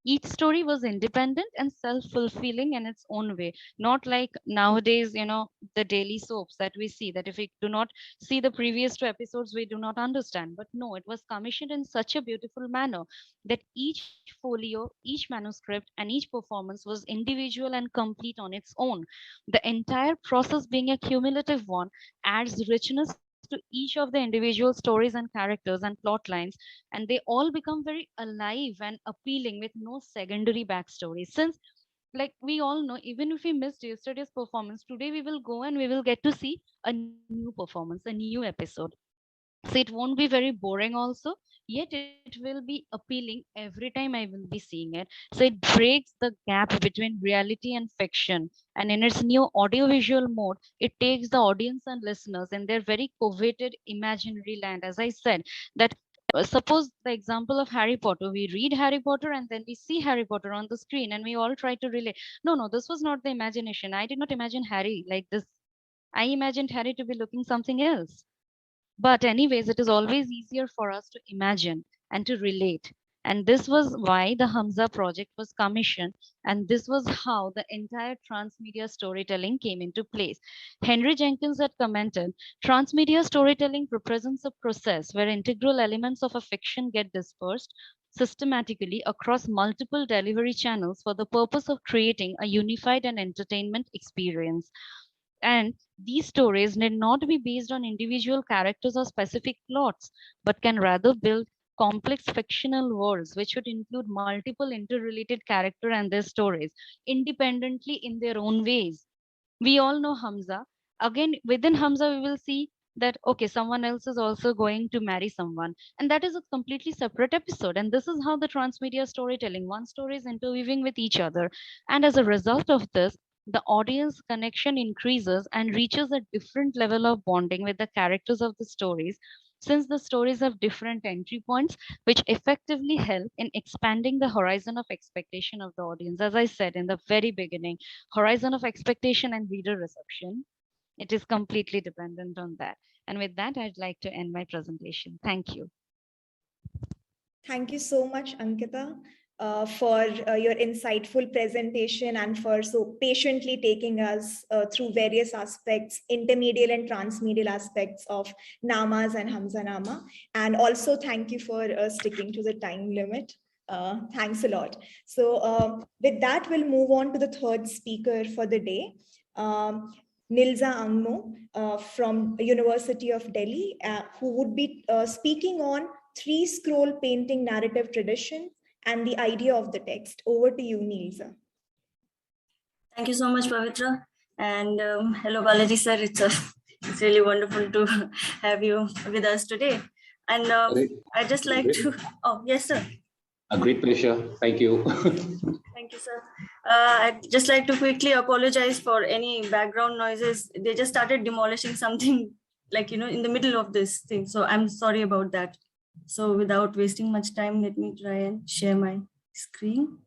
Each story was independent and self-fulfilling in its own way, not like nowadays, the daily soaps that we see, that if we do not see the previous 2 episodes, we do not understand. But no, it was commissioned in such a beautiful manner that each folio, each manuscript, and each performance was individual and complete on its own. The entire process, being a cumulative one, adds richness to each of the individual stories and characters and plot lines, and they all become very alive and appealing with no secondary backstory. Since, like we all know, even if we missed yesterday's performance, today we will go and we will get to see a new performance, a new episode. So it won't be very boring also, yet it will be appealing every time I will be seeing it. So it breaks the gap between reality and fiction. And in its new audiovisual mode, it takes the audience and listeners in their very coveted imaginary land. As I said, that suppose the example of Harry Potter, we read Harry Potter and then we see Harry Potter on the screen and we all try to relate. No, no, this was not the imagination. I did not imagine Harry like this. I imagined Harry to be looking something else. But, anyways, it is always easier for us to imagine and to relate. And this was why the Hamza project was commissioned. And this was how the entire transmedia storytelling came into place. Henry Jenkins had commented, transmedia storytelling represents a process where integral elements of a fiction get dispersed systematically across multiple delivery channels for the purpose of creating a unified and entertainment experience. And these stories need not be based on individual characters or specific plots, but can rather build complex fictional worlds which would include multiple interrelated characters and their stories independently in their own ways. We all know Hamza. Again, within Hamza, we will see that, okay, someone else is also going to marry someone. And that is a completely separate episode. And this is how the transmedia storytelling, one story is interweaving with each other. And as a result of this, the audience connection increases and reaches a different level of bonding with the characters of the stories, since the stories have different entry points, which effectively help in expanding the horizon of expectation of the audience. As I said in the very beginning, horizon of expectation and reader reception, it is completely dependent on that. And with that, I'd like to end my presentation. Thank you. Thank you so much, Ankita, for your insightful presentation and for so patiently taking us through various aspects, intermedial and transmedial aspects of Namas and Hamza Nama. And also thank you for sticking to the time limit. Thanks a lot. So with that, we'll move on to the third speaker for the day. Nilza Angmo from University of Delhi, who would be speaking on three-scroll painting narrative tradition and the idea of the text. Over to you, Nilza. Thank you so much, Pavitra. And hello, Balaji sir. It's really wonderful to have you with us today. And I'd just like to, oh, yes, sir. A great pleasure. Thank you. Thank you, sir. I'd just like to quickly apologize for any background noises. They just started demolishing something like, in the middle of this thing. So I'm sorry about that. So without wasting much time, let me try and share my screen.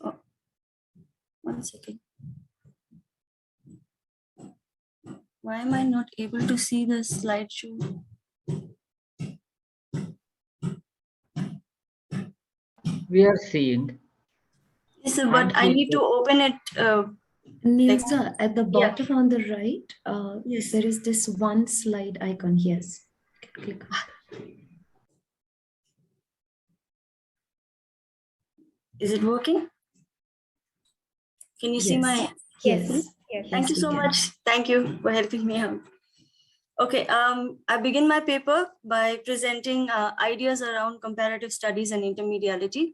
Oh, 1 second. Why am I not able to see the slideshow? We are seeing. Yes, sir, but I need to open it. Nilza, at the bottom on the right, yes, there is this one slide icon. Yes. Click on it. Is it working? Can you see my? Yes. Thank you so much. Thank you for helping me out. Okay, I begin my paper by presenting ideas around comparative studies and intermediality.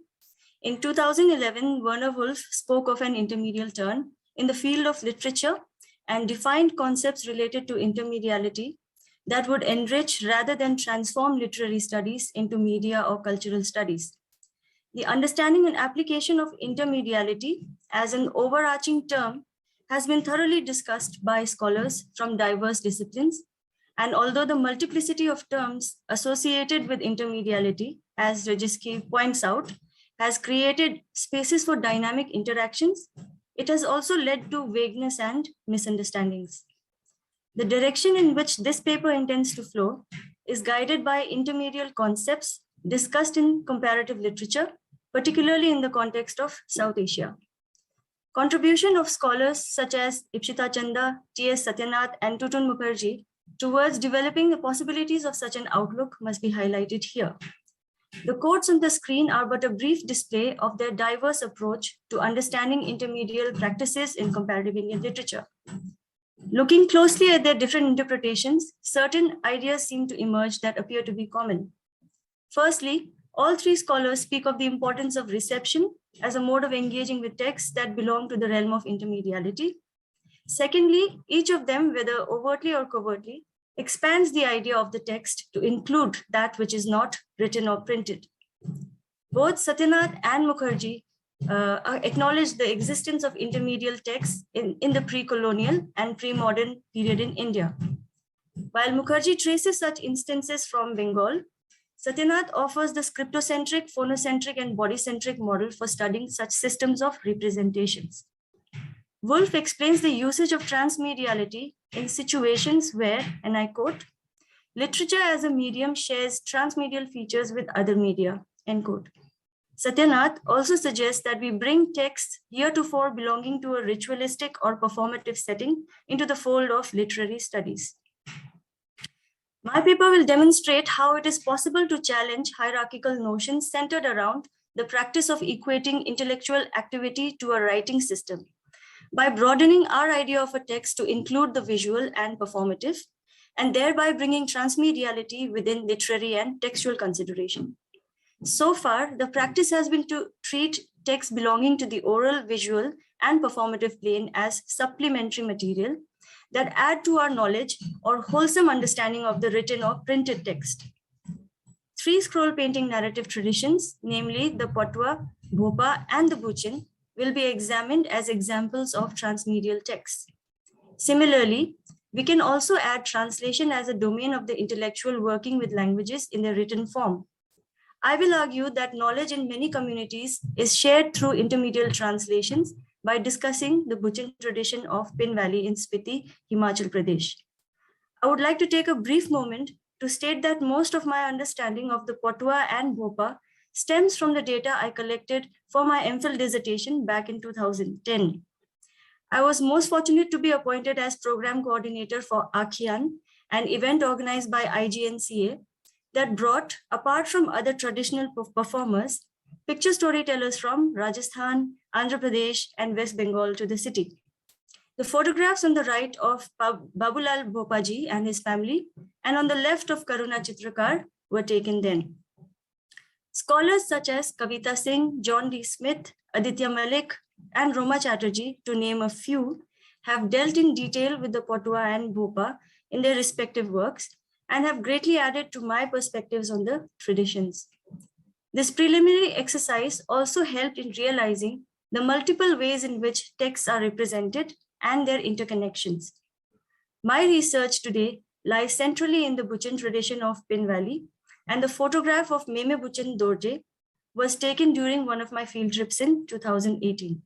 In 2011, Werner Wolf spoke of an intermedial turn in the field of literature and defined concepts related to intermediality that would enrich rather than transform literary studies into media or cultural studies. The understanding and application of intermediality as an overarching term has been thoroughly discussed by scholars from diverse disciplines. And although the multiplicity of terms associated with intermediality, as Regiski points out, has created spaces for dynamic interactions, it has also led to vagueness and misunderstandings. The direction in which this paper intends to flow is guided by intermedial concepts discussed in comparative literature, particularly in the context of South Asia. Contribution of scholars such as Ipshita Chanda, T.S. Satyanath, and Tutun Mukherjee towards developing the possibilities of such an outlook must be highlighted here. The quotes on the screen are but a brief display of their diverse approach to understanding intermedial practices in comparative Indian literature. Looking closely at their different interpretations, certain ideas seem to emerge that appear to be common. Firstly, all three scholars speak of the importance of reception as a mode of engaging with texts that belong to the realm of intermediality. Secondly, each of them, whether overtly or covertly, expands the idea of the text to include that which is not written or printed. Both Satyanath and Mukherjee acknowledge the existence of intermedial texts in the pre-colonial and pre-modern period in India. While Mukherjee traces such instances from Bengal, Satyanath offers the scriptocentric, phonocentric, and bodycentric model for studying such systems of representations. Wolf explains the usage of transmediality in situations where, and I quote, literature as a medium shares transmedial features with other media, end quote. Satyanath also suggests that we bring texts heretofore belonging to a ritualistic or performative setting into the fold of literary studies. My paper will demonstrate how it is possible to challenge hierarchical notions centered around the practice of equating intellectual activity to a writing system by broadening our idea of a text to include the visual and performative, and thereby bringing transmediality within literary and textual consideration. So far, the practice has been to treat texts belonging to the oral, visual, and performative plane as supplementary material that add to our knowledge or wholesome understanding of the written or printed text. Three scroll painting narrative traditions, namely the Patwa, Bhopa, and the Buchin, will be examined as examples of transmedial texts. Similarly, we can also add translation as a domain of the intellectual working with languages in their written form. I will argue that knowledge in many communities is shared through intermedial translations by discussing the Buchin tradition of Pin Valley in Spiti, Himachal Pradesh. I would like to take a brief moment to state that most of my understanding of the Patwa and Bhopa stems from the data I collected for my MPhil dissertation back in 2010. I was most fortunate to be appointed as program coordinator for Akhiyan, an event organized by IGNCA that brought, apart from other traditional performers, picture storytellers from Rajasthan, Andhra Pradesh, and West Bengal to the city. The photographs on the right of Babulal Bhopaji and his family, and on the left of Karuna Chitrakar were taken then. Scholars such as Kavita Singh, John D. Smith, Aditya Malik, and Roma Chatterjee, to name a few, have dealt in detail with the Patwa and Bhopa in their respective works and have greatly added to my perspectives on the traditions. This preliminary exercise also helped in realizing the multiple ways in which texts are represented and their interconnections. My research today lies centrally in the Buchin tradition of Pin Valley, and the photograph of Meme Buchin Dorje was taken during one of my field trips in 2018.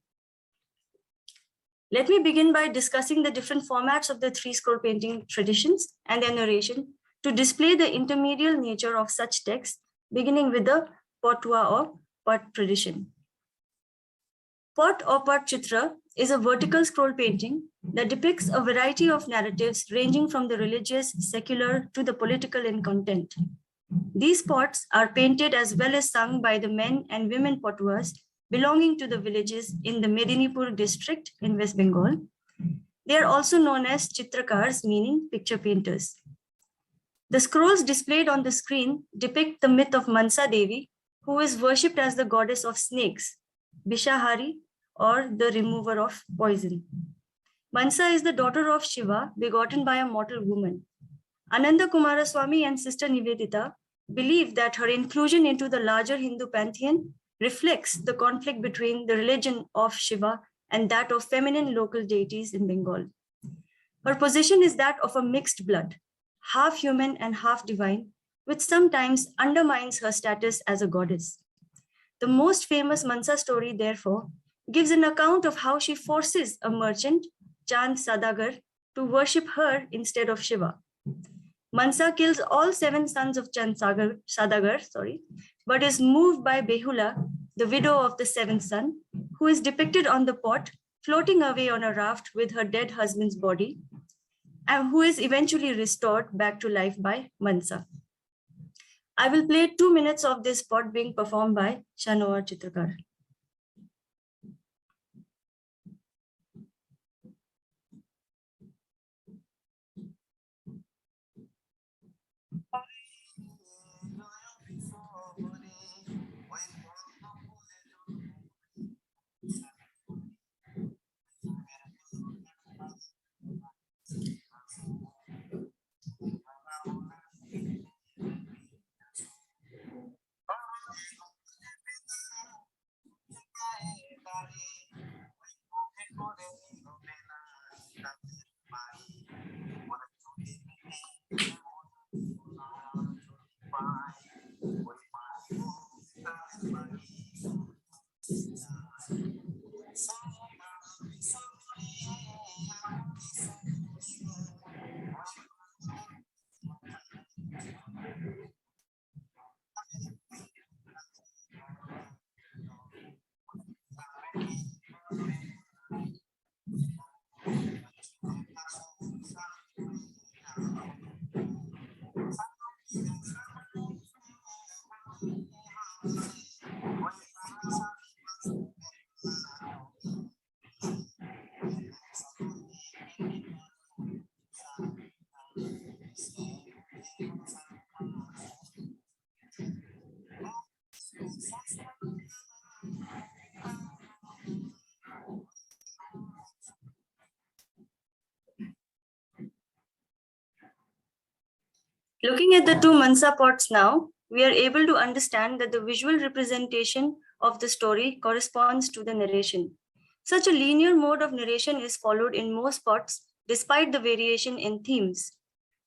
Let me begin by discussing the different formats of the three scroll painting traditions and their narration to display the intermedial nature of such texts, beginning with the Patwa or Pat tradition. Pat or Pat Chitra is a vertical scroll painting that depicts a variety of narratives ranging from the religious, secular, to the political in content. These pots are painted as well as sung by the men and women Patwas belonging to the villages in the Medinipur district in West Bengal. They are also known as Chitrakars, meaning picture painters. The scrolls displayed on the screen depict the myth of Mansa Devi, who is worshipped as the goddess of snakes, Bishahari, or the remover of poison. Mansa is the daughter of Shiva, begotten by a mortal woman. Ananda Kumaraswamy and Sister Nivedita believe that her inclusion into the larger Hindu pantheon reflects the conflict between the religion of Shiva and that of feminine local deities in Bengal. Her position is that of a mixed blood, half human and half divine, which sometimes undermines her status as a goddess. The most famous Mansa story, therefore, gives an account of how she forces a merchant, Chand Sadagar, to worship her instead of Shiva. Mansa kills all 7 sons of Chand Sadagar, but is moved by Behula, the widow of the 7th son, who is depicted on the pot floating away on a raft with her dead husband's body, and who is eventually restored back to life by Mansa. I will play 2 minutes of this pot being performed by Shah Chitrakar. Looking at the 2 Mansa pots now, we are able to understand that the visual representation of the story corresponds to the narration. Such a linear mode of narration is followed in most pots, despite the variation in themes.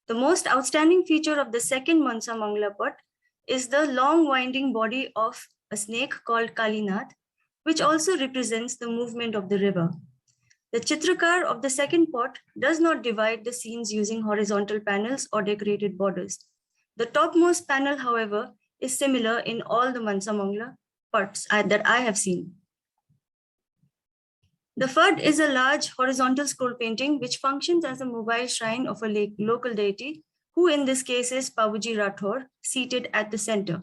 The most outstanding feature of the second Mansa Mangala pot is the long winding body of a snake called Kalinath, which also represents the movement of the river. The Chitrakar of the second pot does not divide the scenes using horizontal panels or decorated borders. The topmost panel, however, is similar in all the Mansa Mangala pots that I have seen. The Fud is a large horizontal scroll painting which functions as a mobile shrine of a local deity, who in this case is Babuji Rathor, seated at the center.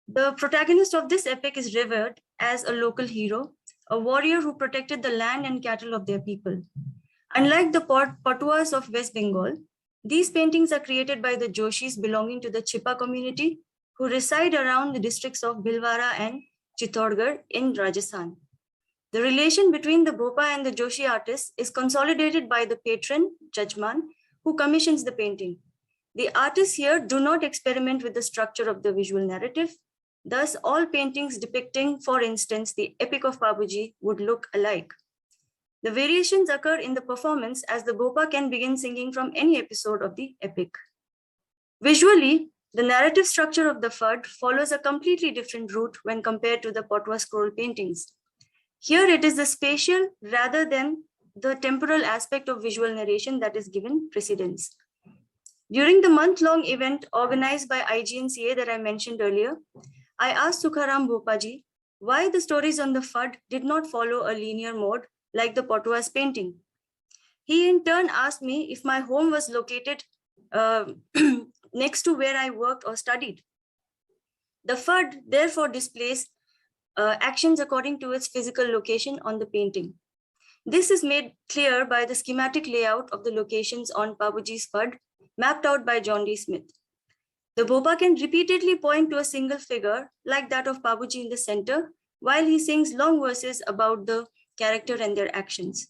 The protagonist of this epic is revered as a local hero, a warrior who protected the land and cattle of their people. Unlike the Patuas of West Bengal, these paintings are created by the Joshis belonging to the Chipa community, who reside around the districts of Bhilwara and Chittorgarh in Rajasthan. The relation between the Bhopa and the Joshi artist is consolidated by the patron, Jajman, who commissions the painting. The artists here do not experiment with the structure of the visual narrative. Thus, all paintings depicting, for instance, the epic of Babuji would look alike. The variations occur in the performance as the Bhopa can begin singing from any episode of the epic. Visually, the narrative structure of the Fud follows a completely different route when compared to the Patwa scroll paintings. Here it is the spatial rather than the temporal aspect of visual narration that is given precedence. During the month-long event organized by IGNCA that I mentioned earlier, I asked Sukharam Bhopaji why the stories on the Fud did not follow a linear mode like the Patua's painting. He in turn asked me if my home was located next to where I worked or studied. The Fud therefore displays actions according to its physical location on the painting. This is made clear by the schematic layout of the locations on Babuji's Fud, mapped out by John D. Smith. The Bhopa can repeatedly point to a single figure, like that of Babuji in the center, while he sings long verses about the character and their actions.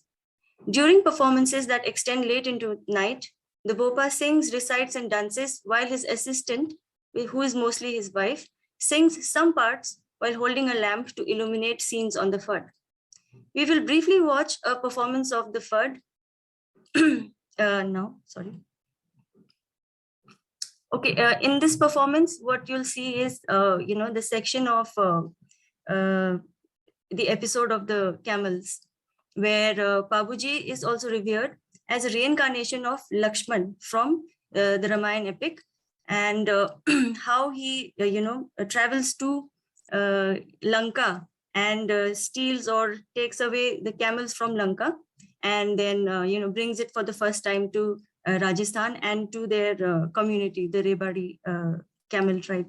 During performances that extend late into night, the Bhopa sings, recites, and dances, while his assistant, who is mostly his wife, sings some parts while holding a lamp to illuminate scenes on the Fud. We will briefly watch a performance of the Fud now. Sorry. Okay, in this performance, what you'll see is, the section of the episode of the camels, where Babuji is also revered as a reincarnation of Lakshman from the Ramayana epic, and how he travels to Lanka and steals or takes away the camels from Lanka, and then brings it for the first time to Rajasthan and to their community, the Rebari camel tribe.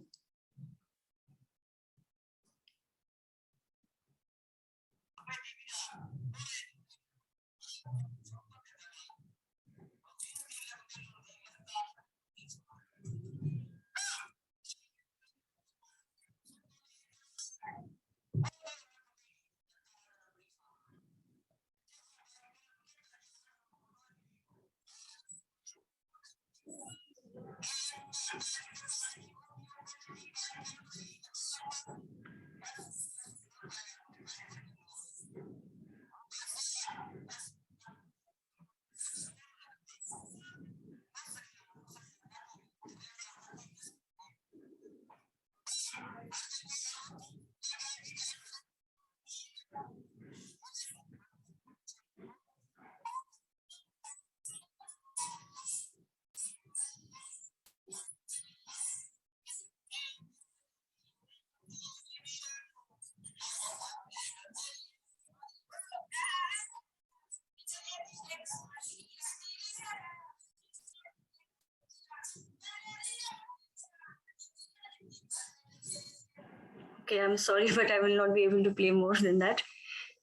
Okay, I'm sorry, but I will not be able to play more than that.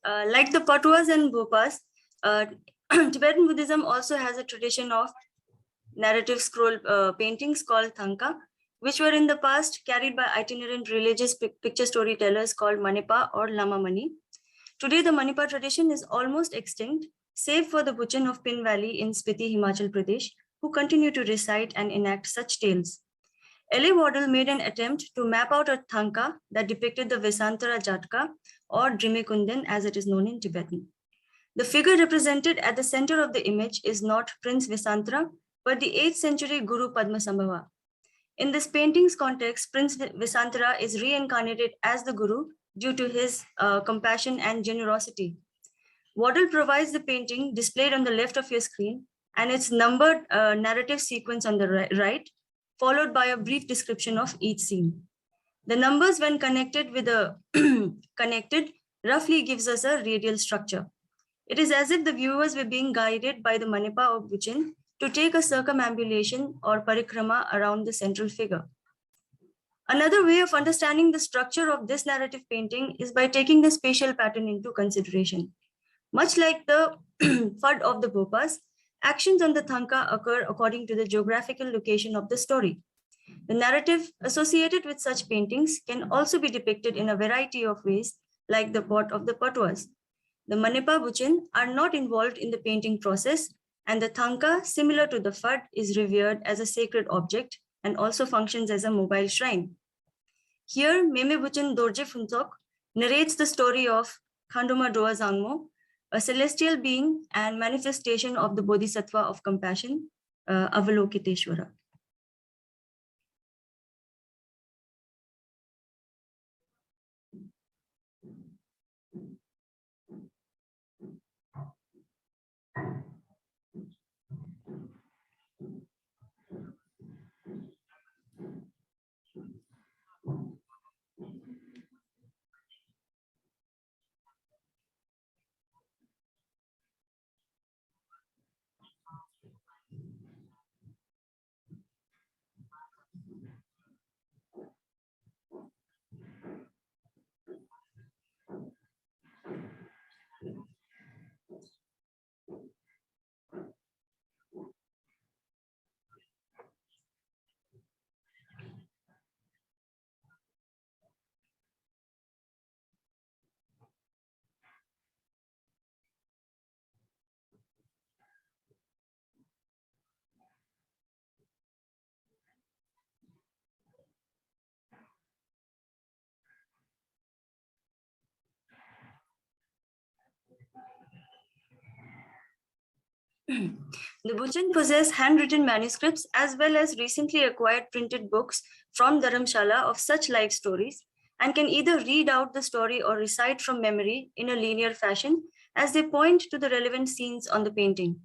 Like the Patuas and Bopas, Tibetan Buddhism also has a tradition of narrative scroll paintings called Thanka, which were in the past carried by itinerant religious picture storytellers called Manipa or Lama Mani. Today, the Manipa tradition is almost extinct, save for the Buchan of Pin Valley in Spiti, Himachal Pradesh, who continue to recite and enact such tales. L.A. Waddell made an attempt to map out a Thanka that depicted the Vesantara Jatka or Drimekunden as it is known in Tibetan. The figure represented at the center of the image is not Prince Vesantara, but the 8th century Guru Padmasambhava. In this painting's context, Prince Vesantara is reincarnated as the Guru due to his compassion and generosity. Waddell provides the painting displayed on the left of your screen and its numbered narrative sequence on the right, followed by a brief description of each scene. The numbers, when connected with a connected, roughly gives us a radial structure. It is as if the viewers were being guided by the Manipa or Buchan to take a circumambulation or parikrama around the central figure. Another way of understanding the structure of this narrative painting is by taking the spatial pattern into consideration. Much like the FUD of the Bopas, actions on the Thanka occur according to the geographical location of the story. The narrative associated with such paintings can also be depicted in a variety of ways, like the pot of the Patuas. The Manipa Buchan are not involved in the painting process, and the Thanka, similar to the FUD, is revered as a sacred object and also functions as a mobile shrine. Here, Meme Buchan Dorje Funtok narrates the story of Khandoma Doaz Angmo, a celestial being and manifestation of the Bodhisattva of compassion, Avalokiteshvara. The Buchan possess handwritten manuscripts as well as recently acquired printed books from Dharamshala of such life stories, and can either read out the story or recite from memory in a linear fashion as they point to the relevant scenes on the painting.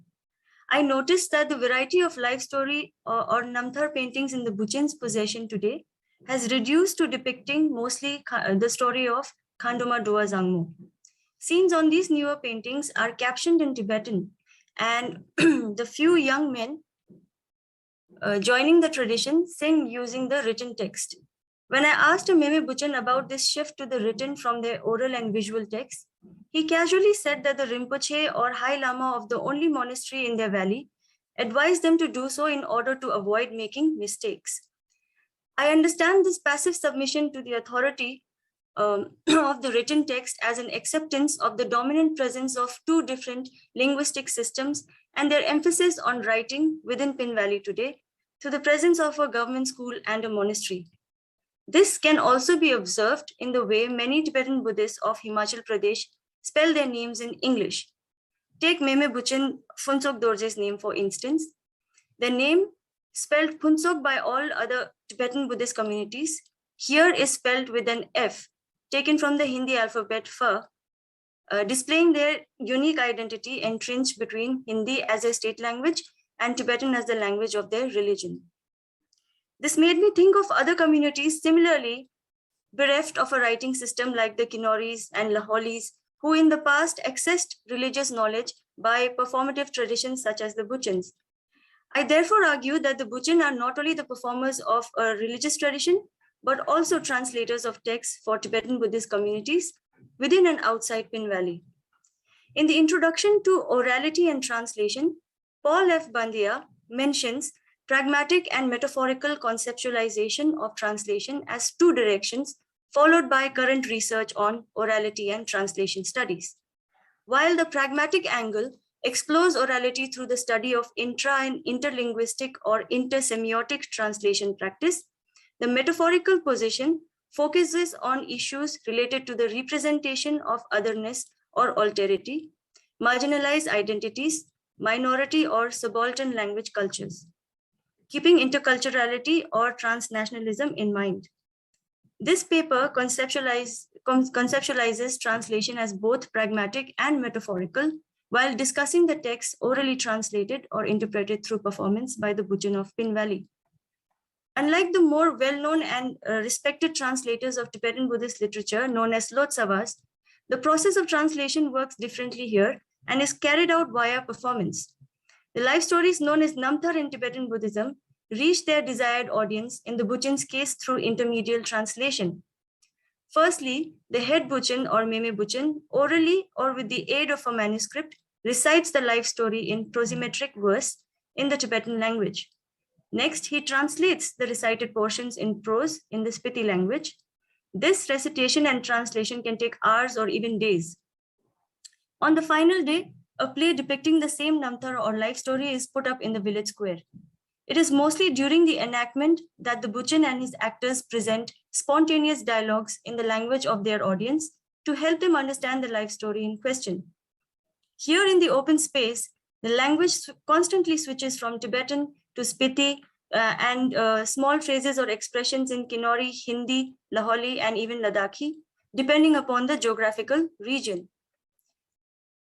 I noticed that the variety of life story or Namthar paintings in the Buchin's possession today has reduced to depicting mostly the story of Khandoma Doa Angmo. Scenes on these newer paintings are captioned in Tibetan, and the few young men joining the tradition sing using the written text. When I asked a Meme Buchan about this shift to the written from their oral and visual text, he casually said that the Rinpoche or High Lama of the only monastery in their valley advised them to do so in order to avoid making mistakes. I understand this passive submission to the authority of the written text as an acceptance of the dominant presence of two different linguistic systems and their emphasis on writing within Pin Valley today through the presence of a government school and a monastery. This can also be observed in the way many Tibetan Buddhists of Himachal Pradesh spell their names in English. Take Meme Buchan Phuntsok Dorje's name, for instance. The name, spelled Phuntsok by all other Tibetan Buddhist communities, here is spelled with an F, taken from the Hindi alphabet Fa, displaying their unique identity entrenched between Hindi as a state language and Tibetan as the language of their religion. This made me think of other communities similarly bereft of a writing system like the Kinnoris and Laholis, who in the past accessed religious knowledge by performative traditions such as the Buchans. I therefore argue that the Buchan are not only the performers of a religious tradition, but also translators of texts for Tibetan Buddhist communities within and outside Pin Valley. In the introduction to Orality and Translation, Paul F. Bandia mentions pragmatic and metaphorical conceptualization of translation as two directions, followed by current research on orality and translation studies. While the pragmatic angle explores orality through the study of intra and interlinguistic or intersemiotic translation practice, the metaphorical position focuses on issues related to the representation of otherness or alterity, marginalized identities, minority or subaltern language cultures, keeping interculturality or transnationalism in mind. This paper conceptualizes translation as both pragmatic and metaphorical while discussing the text orally translated or interpreted through performance by the Buchan of Pin Valley. Unlike the more well-known and respected translators of Tibetan Buddhist literature known as Lotsavas, the process of translation works differently here and is carried out via performance. The life stories known as Namthar in Tibetan Buddhism reach their desired audience in the Buchan's case through intermedial translation. Firstly, the head Buchan or Meme Buchan orally or with the aid of a manuscript recites the life story in prosymmetric verse in the Tibetan language. Next, he translates the recited portions in prose in the Spiti language. This recitation and translation can take hours or even days. On the final day, a play depicting the same Namthar or life story is put up in the village square. It is mostly during the enactment that the Buchan and his actors present spontaneous dialogues in the language of their audience to help them understand the life story in question. Here in the open space, the language constantly switches from Tibetan to Spiti and small phrases or expressions in Kinnori, Hindi, Laholi, and even Ladakhi, depending upon the geographical region.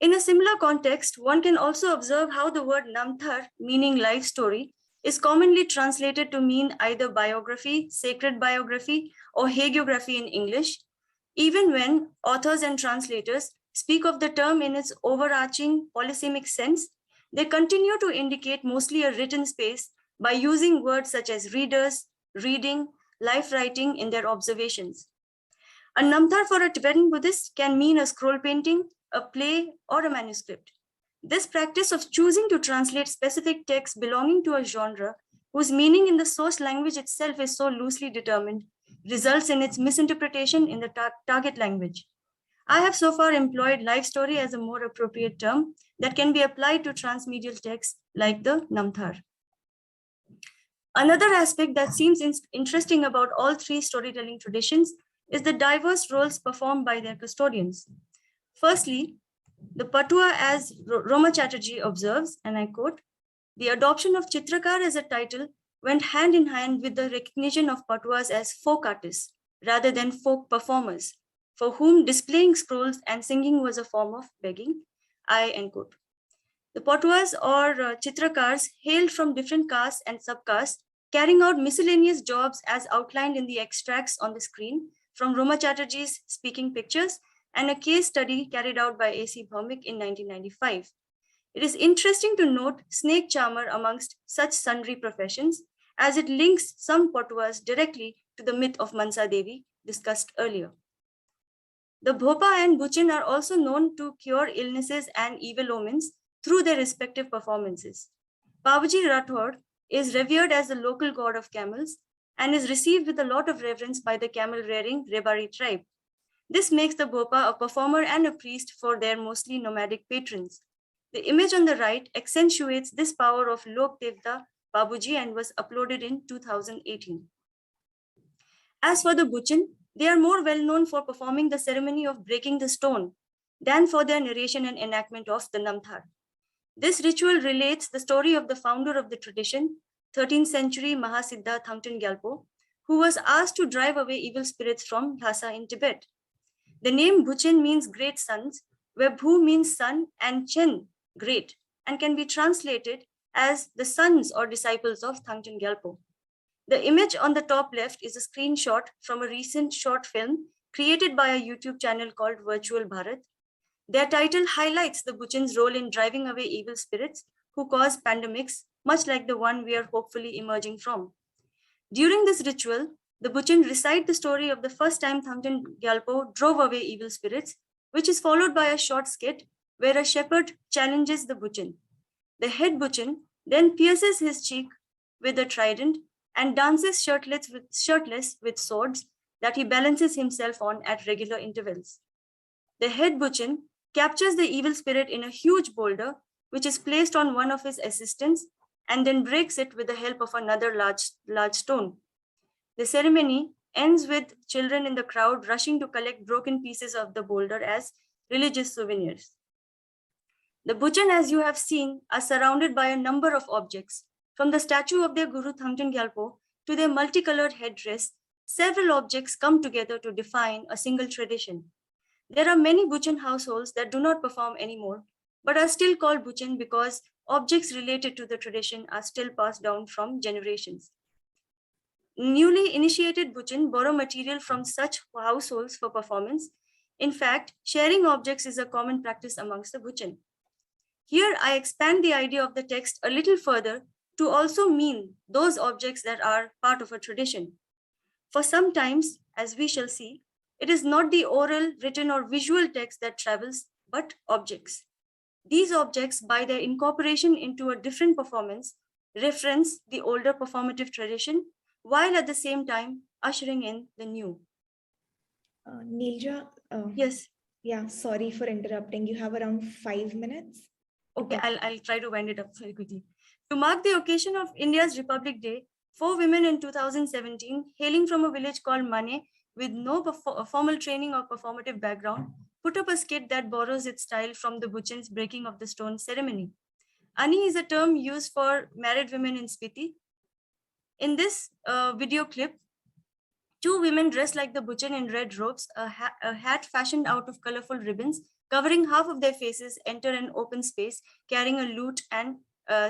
In a similar context, one can also observe how the word Namthar, meaning life story, is commonly translated to mean either biography, sacred biography, or hagiography in English, even when authors and translators speak of the term in its overarching polysemic sense. They continue to indicate mostly a written space by using words such as readers, reading, life writing in their observations. A Namthar for a Tibetan Buddhist can mean a scroll painting, a play, or a manuscript. This practice of choosing to translate specific texts belonging to a genre whose meaning in the source language itself is so loosely determined results in its misinterpretation in the target language. I have so far employed life story as a more appropriate term that can be applied to transmedial texts like the Namthar. Another aspect that seems interesting about all three storytelling traditions is the diverse roles performed by their custodians. Firstly, the Patua, as Roma Chatterjee observes, and I quote, "The adoption of Chitrakar as a title went hand in hand with the recognition of Patuas as folk artists, rather than folk performers, for whom displaying scrolls and singing was a form of begging. I end quote. The Potwas or Chitrakars hailed from different castes and subcastes, carrying out miscellaneous jobs as outlined in the extracts on the screen from Roma Chatterjee's Speaking Pictures and a case study carried out by A.C. Bhaumik in 1995. It is interesting to note snake charmer amongst such sundry professions, as it links some Potwas directly to the myth of Mansa Devi discussed earlier. The Bhopa and Buchin are also known to cure illnesses and evil omens through their respective performances. Babaji Rathod is revered as the local god of camels and is received with a lot of reverence by the camel-rearing Rebari tribe. This makes the Bhopa a performer and a priest for their mostly nomadic patrons. The image on the right accentuates this power of Lok Devta Babuji and was uploaded in 2018. As for the Buchin, they are more well known for performing the ceremony of breaking the stone than for their narration and enactment of the Namthar. This ritual relates the story of the founder of the tradition, 13th century Mahasiddha Thangten Gyalpo, who was asked to drive away evil spirits from Lhasa in Tibet. The name Buchin means great sons, where Bhu means son and Chen, great, and can be translated as the sons or disciples of Thangten Gyalpo. The image on the top left is a screenshot from a recent short film created by a YouTube channel called Virtual Bharat. Their title highlights the Buchin's role in driving away evil spirits who cause pandemics, much like the one we are hopefully emerging from. During this ritual, the Buchin recite the story of the first time Thangten Gyalpo drove away evil spirits, which is followed by a short skit where a shepherd challenges the Buchin. The head Buchin then pierces his cheek with a trident and dances shirtless with swords that he balances himself on at regular intervals. The head Buchin captures the evil spirit in a huge boulder, which is placed on one of his assistants, and then breaks it with the help of another large stone. The ceremony ends with children in the crowd rushing to collect broken pieces of the boulder as religious souvenirs. The Buchin, as you have seen, are surrounded by a number of objects. From the statue of their Guru Thangten Gyalpo to their multicolored headdress, several objects come together to define a single tradition. There are many Buchin households that do not perform anymore, but are still called Buchin because objects related to the tradition are still passed down from generations. Newly initiated Buchin borrow material from such households for performance. In fact, sharing objects is a common practice amongst the Buchin. Here, I expand the idea of the text a little further to also mean those objects that are part of a tradition. For sometimes, as we shall see, it is not the oral, written, or visual text that travels, but objects. These objects, by their incorporation into a different performance, reference the older performative tradition, while at the same time ushering in the new. Nilza, Yes. Yeah, sorry for interrupting. You have around 5 minutes. Okay, I'll try to wind it up very quickly. To mark the occasion of India's Republic Day, 4 women in 2017, hailing from a village called Mane, with no formal training or performative background, put up a skit that borrows its style from the Buchin's breaking of the stone ceremony. Ani is a term used for married women in Spiti. In this video clip, 2 women dressed like the Buchin in red robes, a hat fashioned out of colorful ribbons, covering half of their faces, enter an open space, carrying a lute and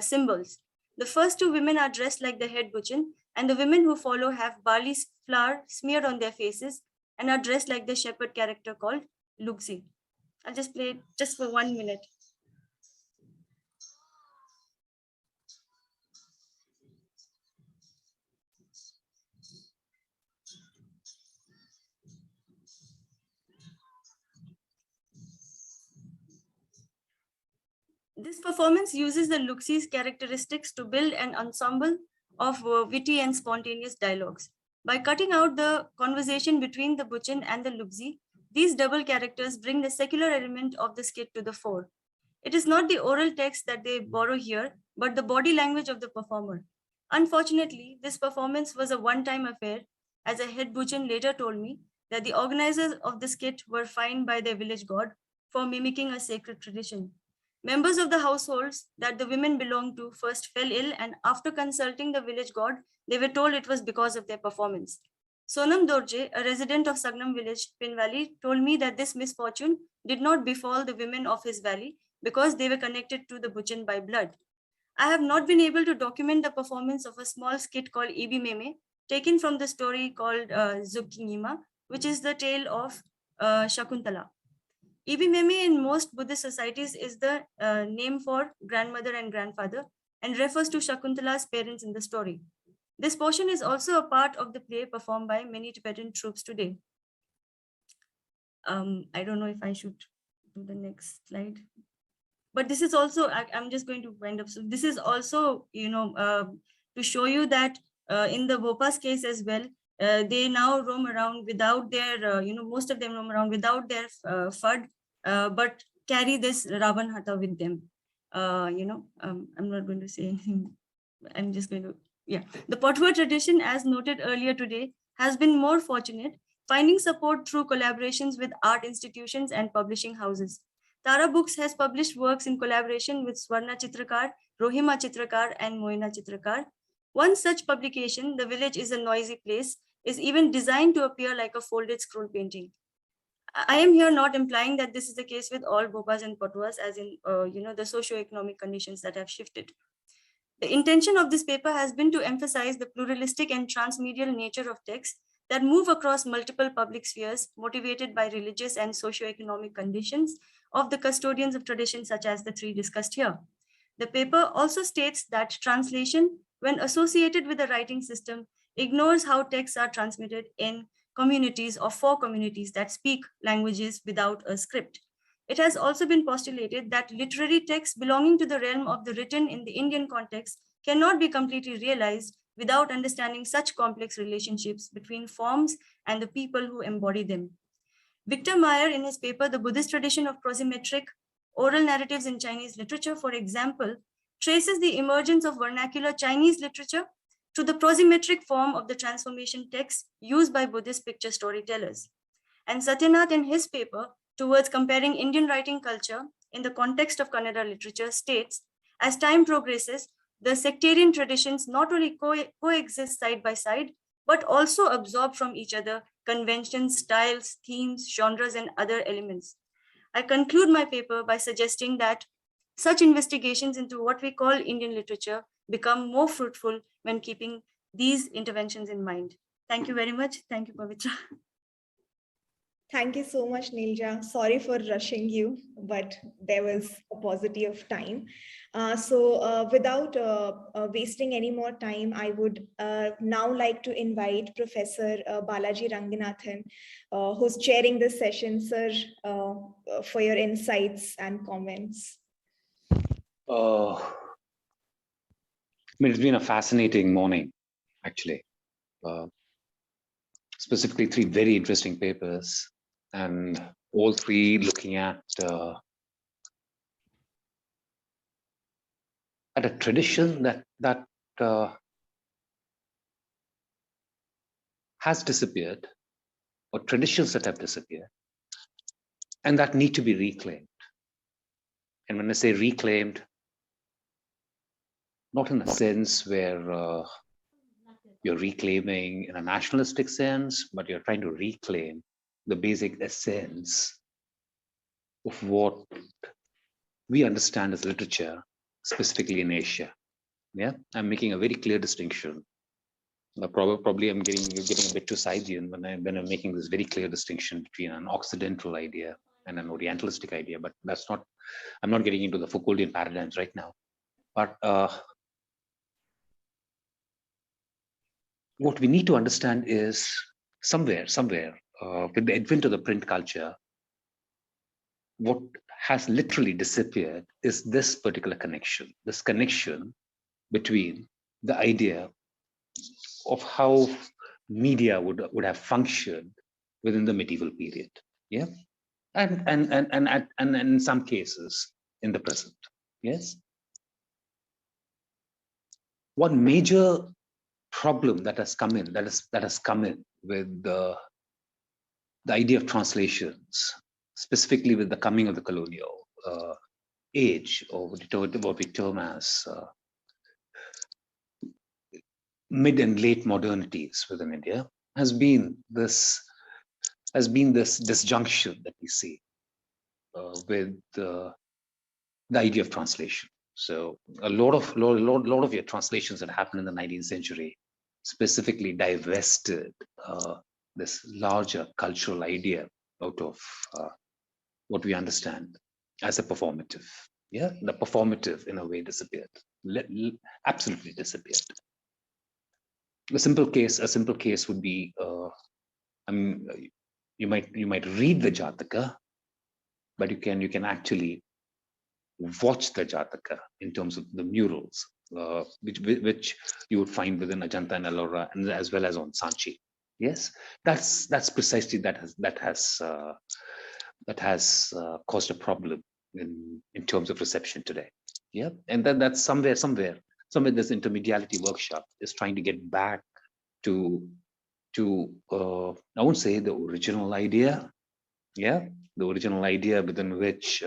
cymbals. The first 2 women are dressed like the head Buchin, and the women who follow have barley flour smeared on their faces and are dressed like the shepherd character called Lugzi. I'll just play it just for 1 minute. This performance uses the Luxi's characteristics to build an ensemble of witty and spontaneous dialogues. By cutting out the conversation between the Buchin and the Luxi, these double characters bring the secular element of the skit to the fore. It is not the oral text that they borrow here, but the body language of the performer. Unfortunately, this performance was a one-time affair, as a head Buchin later told me that the organizers of the skit were fined by their village god for mimicking a sacred tradition. Members of the households that the women belonged to first fell ill, and after consulting the village god, they were told it was because of their performance. Sonam Dorje, a resident of Sagnam village, Pin Valley, told me that this misfortune did not befall the women of his valley because they were connected to the Buchan by blood. I have not been able to document the performance of a small skit called Ibi Meme, taken from the story called Zukingima, which is the tale of Shakuntala. Ibi Meme in most Buddhist societies is the name for grandmother and grandfather and refers to Shakuntala's parents in the story. This portion is also a part of the play performed by many Tibetan troops today. I don't know if I should do the next slide. But this is also, I'm just going to wind up. So this is also, to show you that in the Bopa's case as well, they now roam around without their, most of them roam around without their FUD, but carry this Ravan Hatha with them. I'm not going to say anything. I'm just going to, yeah. The Potwa tradition, as noted earlier today, has been more fortunate, finding support through collaborations with art institutions and publishing houses. Tara Books has published works in collaboration with Swarna Chitrakar, Rohima Chitrakar, and Moina Chitrakar. One such publication, The Village is a Noisy Place, is even designed to appear like a folded scroll painting. I am here not implying that this is the case with all Bopas and Potwas, as in, the socio-economic conditions that have shifted. The intention of this paper has been to emphasize the pluralistic and transmedial nature of texts that move across multiple public spheres, motivated by religious and socio-economic conditions of the custodians of tradition, such as the three discussed here. The paper also states that translation, when associated with the writing system, ignores how texts are transmitted in communities or for communities that speak languages without a script. It has also been postulated that literary texts belonging to the realm of the written in the Indian context cannot be completely realized without understanding such complex relationships between forms and the people who embody them. Victor Meyer, in his paper, The Buddhist Tradition of Prosimetric Oral Narratives in Chinese Literature, for example, traces the emergence of vernacular Chinese literature to the prosimetric form of the transformation text used by Buddhist picture storytellers. And Satyanath, in his paper, Towards Comparing Indian Writing Culture in the Context of Kannada Literature, states, as time progresses, the sectarian traditions not only coexist side by side, but also absorb from each other conventions, styles, themes, genres, and other elements. I conclude my paper by suggesting that such investigations into what we call Indian literature become more fruitful when keeping these interventions in mind. Thank you very much. Thank you, Pavitra. Thank you so much, Nilza. Sorry for rushing you, but there was a paucity of time. Without wasting any more time, I would now like to invite Professor Balaji Raganathan, who's chairing this session, sir, for your insights and comments. It's been a fascinating morning, actually. Specifically, three very interesting papers, and all three looking at a tradition that has disappeared, or traditions that have disappeared, and that need to be reclaimed. And when I say reclaimed, not in a sense where you're reclaiming in a nationalistic sense, but you're trying to reclaim the basic essence of what we understand as literature, specifically in Asia. Yeah, I'm making a very clear distinction. Probably I'm getting a bit too Scythian when I'm making this very clear distinction between an Occidental idea and an Orientalistic idea, but that's not, I'm not getting into the Foucauldian paradigms right now. But what we need to understand is somewhere, with the advent of the print culture, what has literally disappeared is this particular connection, between the idea of how media would have functioned within the medieval period, yeah, and in some cases in the present, yes. One major problem that has come in, with the idea of translations, specifically with the coming of the colonial age, or what we term as mid and late modernities within India, has been this disjunction that we see with the idea of translation. So a lot of your translations that happened in the 19th century specifically divested this larger cultural idea out of what we understand as a performative. Yeah, the performative in a way disappeared, absolutely disappeared. A simple case would be, I mean, you might read the Jataka, but you can actually watch the Jataka in terms of the murals, which you would find within Ajanta and Ellora, and as well as on Sanchi. Yes, that's precisely that has caused a problem in terms of reception today. Yeah, and then that's somewhere this intermediality workshop is trying to get back to I won't say the original idea. Yeah, the original idea within which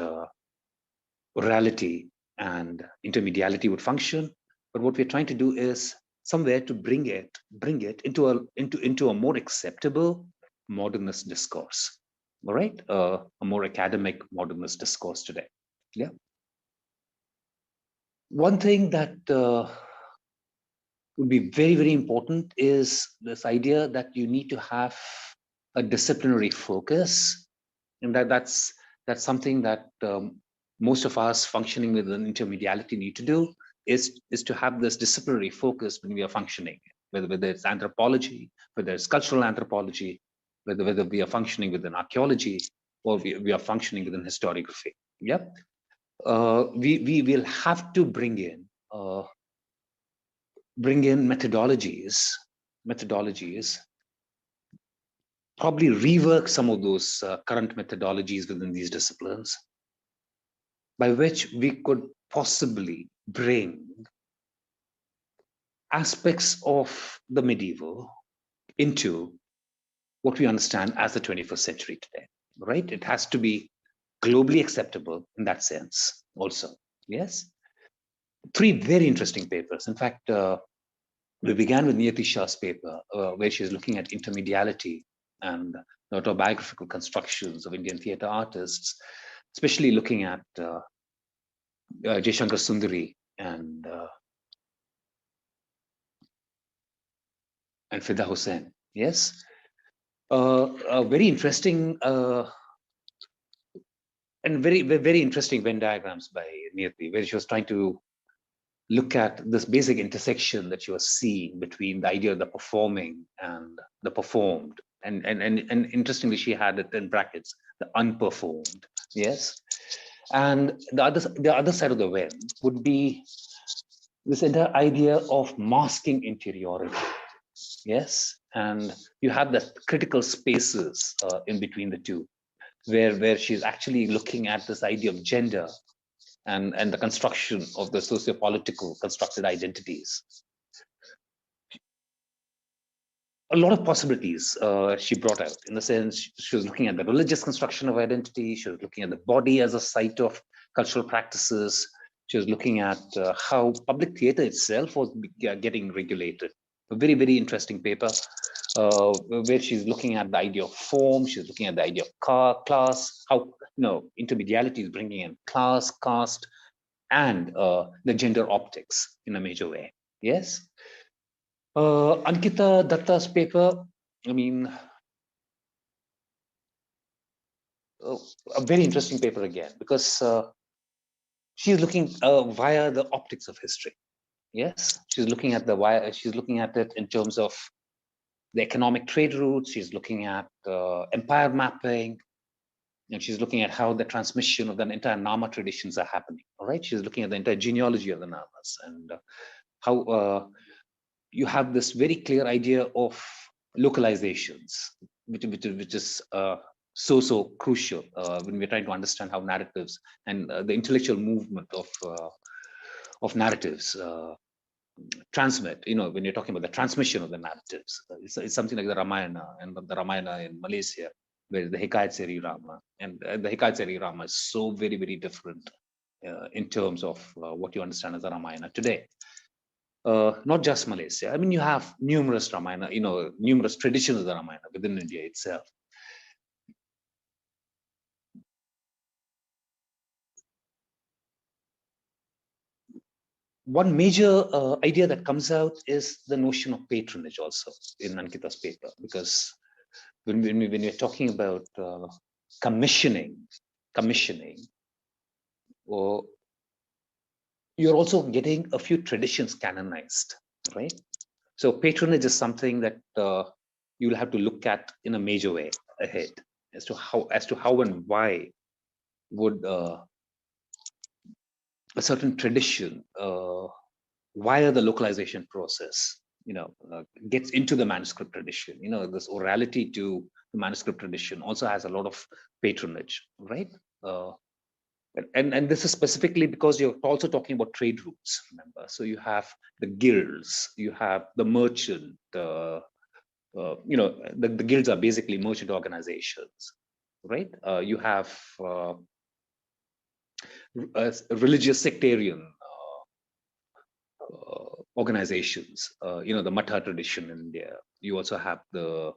orality and intermediality would function. But what we're trying to do is somewhere to bring it into a more acceptable modernist discourse. All right, a more academic modernist discourse today. Yeah. One thing that would be very, very important is this idea that you need to have a disciplinary focus, and that's something that most of us functioning with an intermediality need to do, is to have this disciplinary focus when we are functioning, whether it's anthropology, whether it's cultural anthropology, whether we are functioning within archaeology, or we are functioning within historiography. Yep. We will have to bring in methodologies, probably rework some of those current methodologies within these disciplines, by which we could possibly bring aspects of the medieval into what we understand as the 21st century today, right? It has to be globally acceptable in that sense also. Yes. 3 very interesting papers. In fact, we began with Niyati Shah's paper, where she's looking at intermediality and the autobiographical constructions of Indian theatre artists, especially looking at Jaishankar Sundari and Fida Hussain. Yes, very interesting and very interesting Venn diagrams by Niyati, where she was trying to look at this basic intersection that you are seeing between the idea of the performing and the performed, and interestingly, she had it in brackets, the unperformed. Yes, and the other side of the Venn would be this entire idea of masking interiority. Yes, and you have the critical spaces in between the two, where she's actually looking at this idea of gender and the construction of the socio-political constructed identities. A lot of possibilities she brought out, in the sense she was looking at the religious construction of identity, she was looking at the body as a site of cultural practices, she was looking at how public theater itself was getting regulated. A very, very interesting paper where she's looking at the idea of form, she's looking at the idea of class, how intermediality is bringing in class, caste, and the gender optics in a major way. Yes. Ankita Dutta's paper, I mean, a very interesting paper again, because she's looking via the optics of history. Yes, she's looking at it in terms of the economic trade routes. She's looking at empire mapping, and she's looking at how the transmission of the entire Nama traditions are happening. All right, she's looking at the entire genealogy of the Namas, and how you have this very clear idea of localizations, which is so crucial when we're trying to understand how narratives and the intellectual movement of narratives transmit. When you're talking about the transmission of the narratives, it's something like the Ramayana, and the Ramayana in Malaysia, where the Hikayat Seri Rama, and the Hikayat Seri Rama is so very, very different in terms of what you understand as the Ramayana today. not just Malaysia. I mean, you have numerous Ramayana, numerous traditions of the Ramayana within India itself. One major idea that comes out is the notion of patronage also in Ankita's paper, because when you're talking about commissioning, or you're also getting a few traditions canonized, right? So patronage is something that you'll have to look at in a major way ahead as to how and why would a certain tradition via the localization process, gets into the manuscript tradition. This orality to the manuscript tradition also has a lot of patronage, right? And this is specifically because you're also talking about trade routes, remember? So you have the guilds, you have the merchant, the guilds are basically merchant organizations, right? You have religious sectarian organizations, the Matha tradition in India. You also have the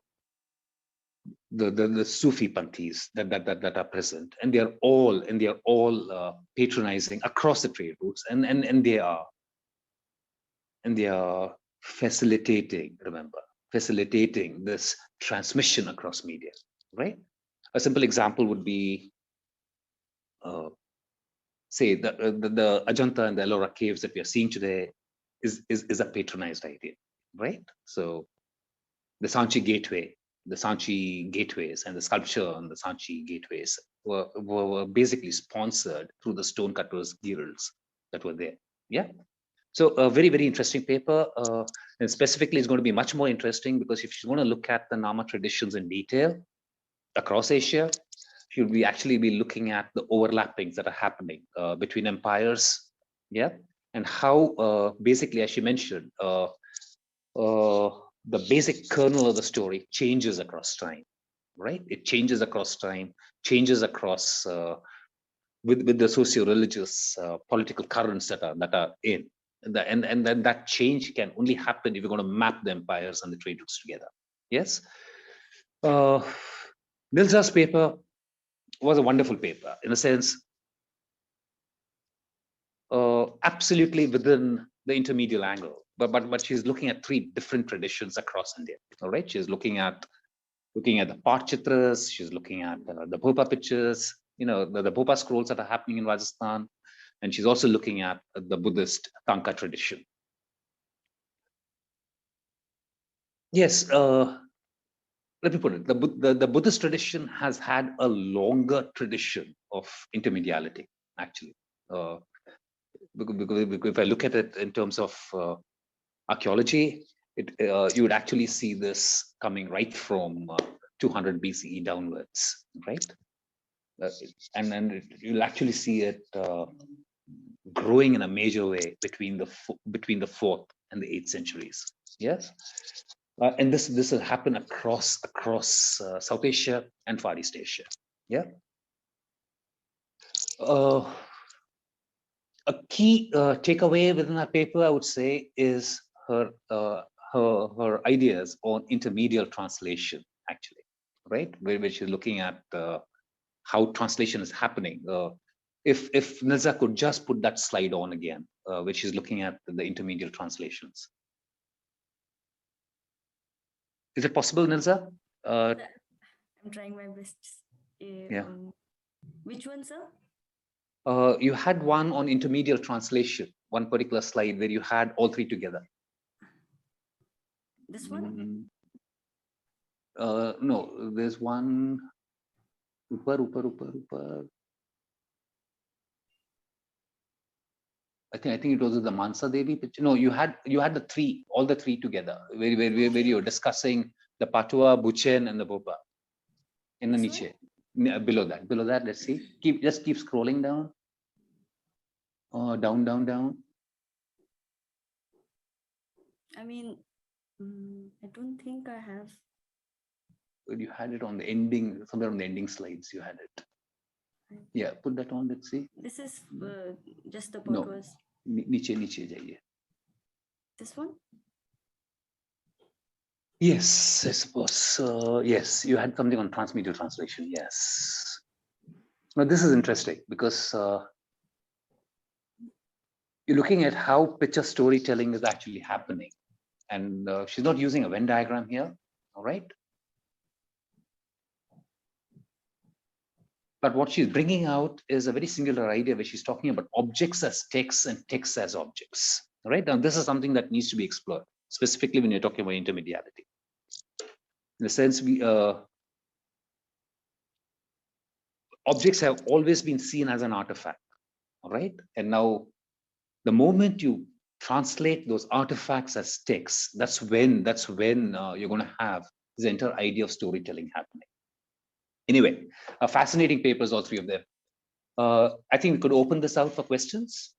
Sufi panthis that are present, and they are all patronizing across the trade routes, and they are facilitating this transmission across media, right? A simple example would be, say, the Ajanta and the Ellora caves that we are seeing today is a patronized idea, right? So the Sanchi gateways and the sculpture on the Sanchi gateways were basically sponsored through the stonecutters guilds that were there. Yeah. So a very, very interesting paper. And specifically, it's going to be much more interesting because if you want to look at the Nama traditions in detail across Asia, you'll be actually be looking at the overlappings that are happening between empires. Yeah. And how basically, as you mentioned, the basic kernel of the story changes across time, right? It changes across time, changes across with the socio-religious political currents that are in, and then that change can only happen if you're going to map the empires and the trade routes together. Yes. Nilza's paper was a wonderful paper in a sense, absolutely within the intermedial angle. But she's looking at three different traditions across India. All right, she's looking at the Parchitras, she's looking at the Bhopa pictures, the Bhopa scrolls that are happening in Rajasthan, and she's also looking at the Buddhist Tanka tradition. Yes, let me put it, the Buddhist tradition has had a longer tradition of intermediality, actually. Because if I look at it in terms of archaeology, you would actually see this coming right from 200 BCE downwards, right? And you'll actually see it growing in a major way between the 4th and the 8th centuries. Yes, and this will happen across South Asia and Far East Asia. Yeah. A key takeaway within that paper, I would say, is her ideas on intermedial translation, actually, right? Where she's looking at how translation is happening. If Nilza could just put that slide on again, where she's looking at the intermedial translations. Is it possible, Nilza? I'm trying my best. Yeah. Which one, sir? You had one on intermedial translation, one particular slide where you had all three together. This one? No, there's one. Upar. I think it was the Mansa Devi picture. No, you had the three, all the three together, where you're discussing the Patua, Buchen, and the Bopa. In the niche, below that, let's see. Just keep scrolling down. Oh, down. I mean, I don't think I have. But you had it on the ending, somewhere on the ending slides. You had it. Yeah, put that on. Let's see. This is just the photos. No, niche jaiye. This one? Yes, I suppose. Yes, you had something on transmedial translation. Yes. Now, this is interesting because you're looking at how picture storytelling is actually happening. And she's not using a Venn diagram here, all right? But what she's bringing out is a very singular idea where she's talking about objects as texts and texts as objects, all right? Now, this is something that needs to be explored, specifically when you're talking about intermediality. In a sense, objects have always been seen as an artifact, all right? And now, the moment you translate those artifacts as texts, that's when you're going to have this entire idea of storytelling happening. Anyway, fascinating papers, all three of them. I think we could open this out for questions.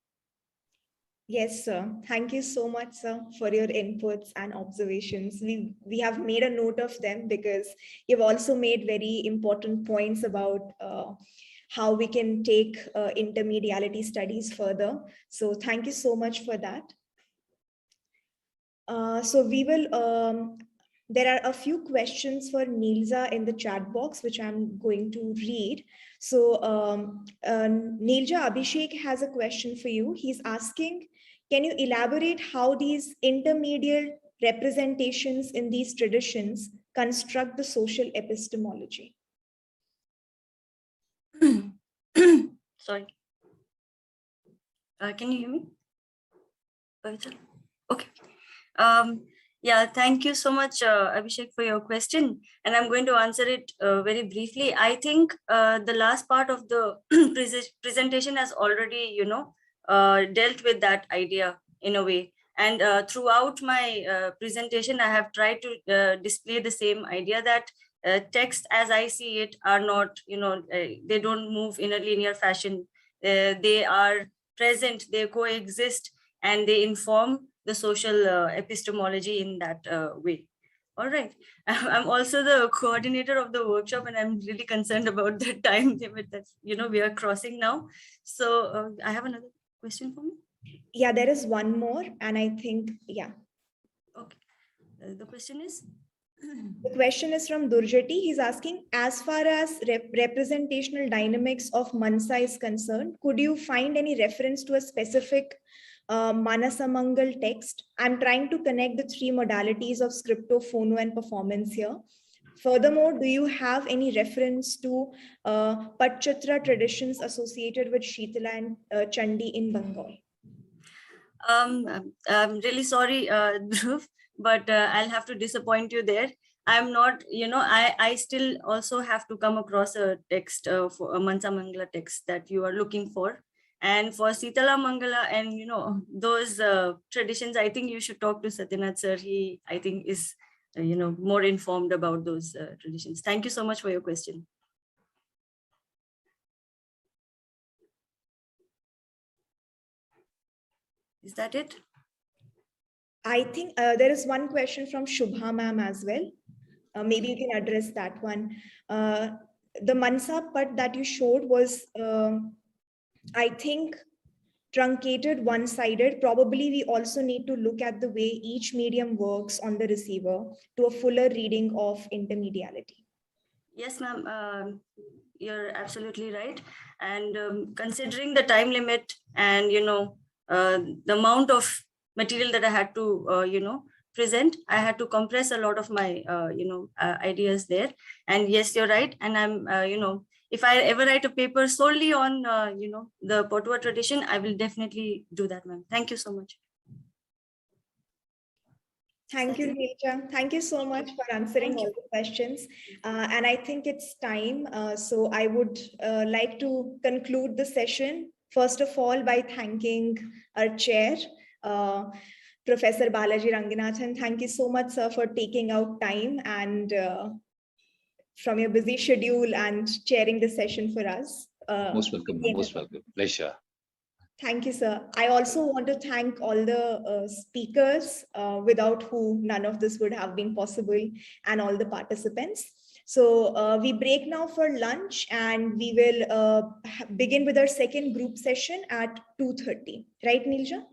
Yes, sir. Thank you so much, sir, for your inputs and observations. We have made a note of them because you've also made very important points about how we can take intermediality studies further. So thank you so much for that. So we will, there are a few questions for Nilza in the chat box, which I'm going to read. So Nilza, Abhishek has a question for you. He's asking, can you elaborate how these intermediate representations in these traditions construct the social epistemology? Sorry. Can you hear me? Pavitra? Okay. Yeah, thank you so much, Abhishek, for your question. And I'm going to answer it very briefly. I think the last part of the presentation has already, dealt with that idea in a way. And throughout my presentation, I have tried to display the same idea that text as I see it are not, they don't move in a linear fashion. They are present, they coexist, and they inform the social epistemology in that way. All right. I'm also the coordinator of the workshop, and I'm really concerned about the time limit that we are crossing now. So I have another question for me. Yeah, there is one more, and I think, yeah. Okay. The question is? The question is from Durjati. He's asking, as far as representational dynamics of Mansa is concerned, could you find any reference to a specific Manasamangal text? I'm trying to connect the three modalities of scripto, phono, and performance here. Furthermore, do you have any reference to Pachatra traditions associated with Shitala and Chandi in Bengal? I'm really sorry, Dhruv, but I'll have to disappoint you there. I'm not, I still also have to come across a text for a Mansa Mangala text that you are looking for. And for Sitala Mangala and, those traditions, I think you should talk to Satyanath sir. He, I think, is, more informed about those traditions. Thank you so much for your question. Is that it? I think there is one question from Shubha ma'am as well. Maybe you can address that one. The Mansa Pat that you showed was, I think, truncated, one-sided. Probably we also need to look at the way each medium works on the receiver to a fuller reading of intermediality. Yes, ma'am. You're absolutely right. And considering the time limit and, the amount of material that I had to, present, I had to compress a lot of my, ideas there. And yes, you're right. And I'm, if I ever write a paper solely on, the Potua tradition, I will definitely do that, ma'am. Thank you so much. Thank you, Nilza. Thank you so much for answering all the questions. And I think it's time. So I would like to conclude the session, first of all, by thanking our chair, Professor Balaji Raganathan. Thank you so much, sir, for taking out time and from your busy schedule and chairing the session for us. Most welcome. Most welcome. Pleasure. Thank you, sir. I also want to thank all the speakers without who none of this would have been possible, and all the participants. So we break now for lunch, and we will begin with our second group session at 2:30. Right, Nilza?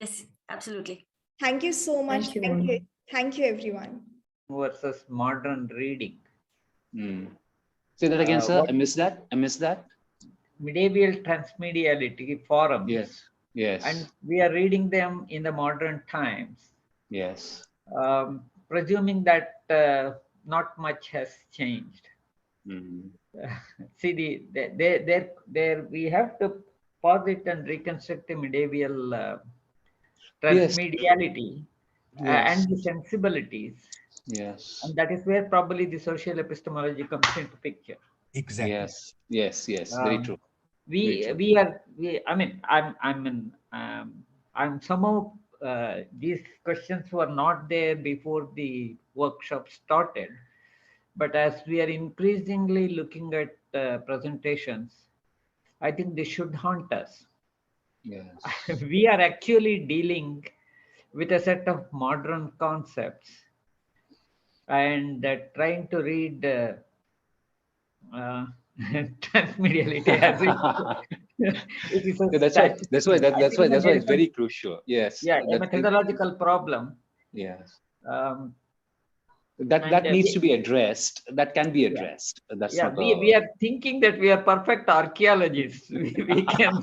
Yes, absolutely. Thank you so much. Thank you, Thank you. Mona. Thank you, everyone. Versus modern reading. Say that again, sir. What I missed that. I missed that. medieval transmediality forums. Yes. Yes. And we are reading them in the modern times. Yes. Presuming that not much has changed. See, there we have to posit and reconstruct the medieval transmediality and the sensibilities. Yes. And that is where probably the social epistemology comes into picture. Exactly. Yes. Yes. Yes. Very true. I'm somehow these questions were not there before the workshop started, but as we are increasingly looking at presentations, I think they should haunt us. Yes. We are actually dealing with a set of modern concepts and trying to read transmediality as it is that's why it's very crucial. Yes. Yeah, a methodological problem. Yes. And that needs to be addressed. That can be addressed. That's not we are thinking that we are perfect archaeologists. We can.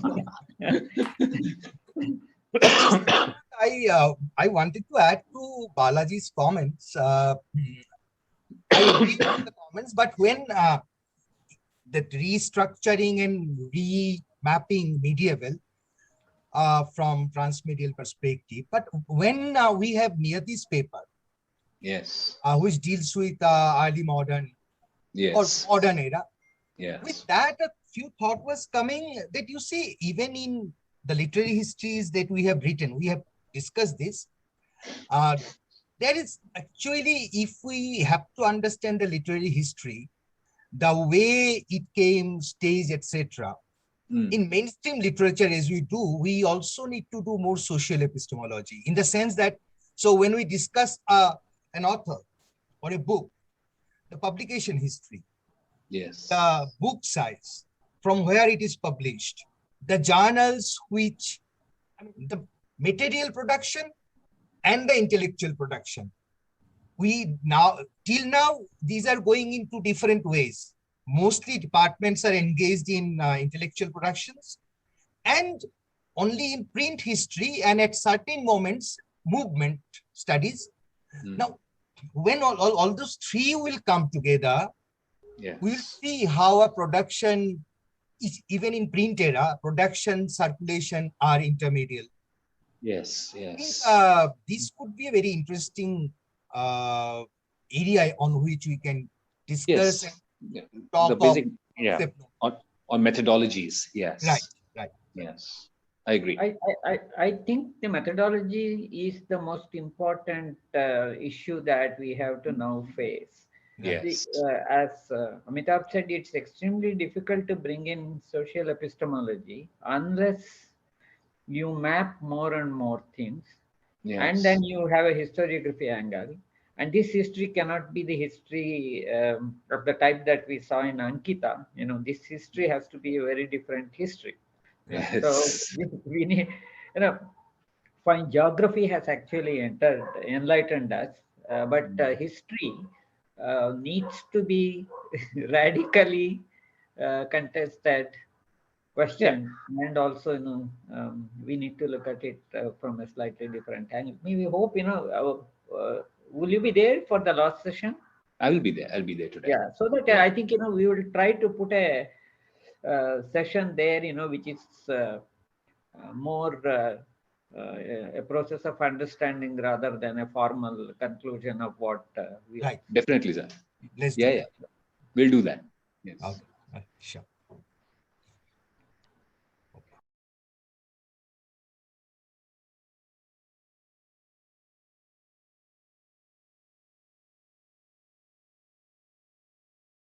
I wanted to add to Balaji's comments. I agree with the comments, but when the restructuring and remapping medieval from transmedial perspective, but when we have Niyati's paper, yes, which deals with early modern or modern era, with that a few thought was coming that you see even in the literary histories that we have written, we have discussed this. There is actually, if we have to understand the literary history, the way it came, stage, etc. In mainstream literature, as we do, we also need to do more social epistemology in the sense that, so when we discuss an author or a book, the publication history, the book size, from where it is published, the journals which, the material production and the intellectual production. We now, till now, these are going into different ways. Mostly departments are engaged in intellectual productions and only in print history and at certain moments, movement studies. Now, when all those three will come together, we will see how a production is, even in print era, production, circulation are intermediate. Yes, yes. I think, this could be a very interesting area on which we can discuss and talk the basic, of on methodologies. Yes. Right. Yes, I agree. I think the methodology is the most important issue that we have to now face. Yes. As Amitava said, it's extremely difficult to bring in social epistemology unless you map more and more things, and then you have a historiography angle. And this history cannot be the history of the type that we saw in Ankita. You know, this history has to be a very different history. Yes. So we need, fine, geography has actually enlightened us, but history needs to be radically contested, questioned, and also, we need to look at it from a slightly different angle. We hope, will you be there for the last session? I will be there. I'll be there today. Yeah, so that I think, we will try to put a session there, which is more a process of understanding rather than a formal conclusion of what we Right. Definitely, sir. Let's yeah. We'll do that. Yes. Okay. Sure.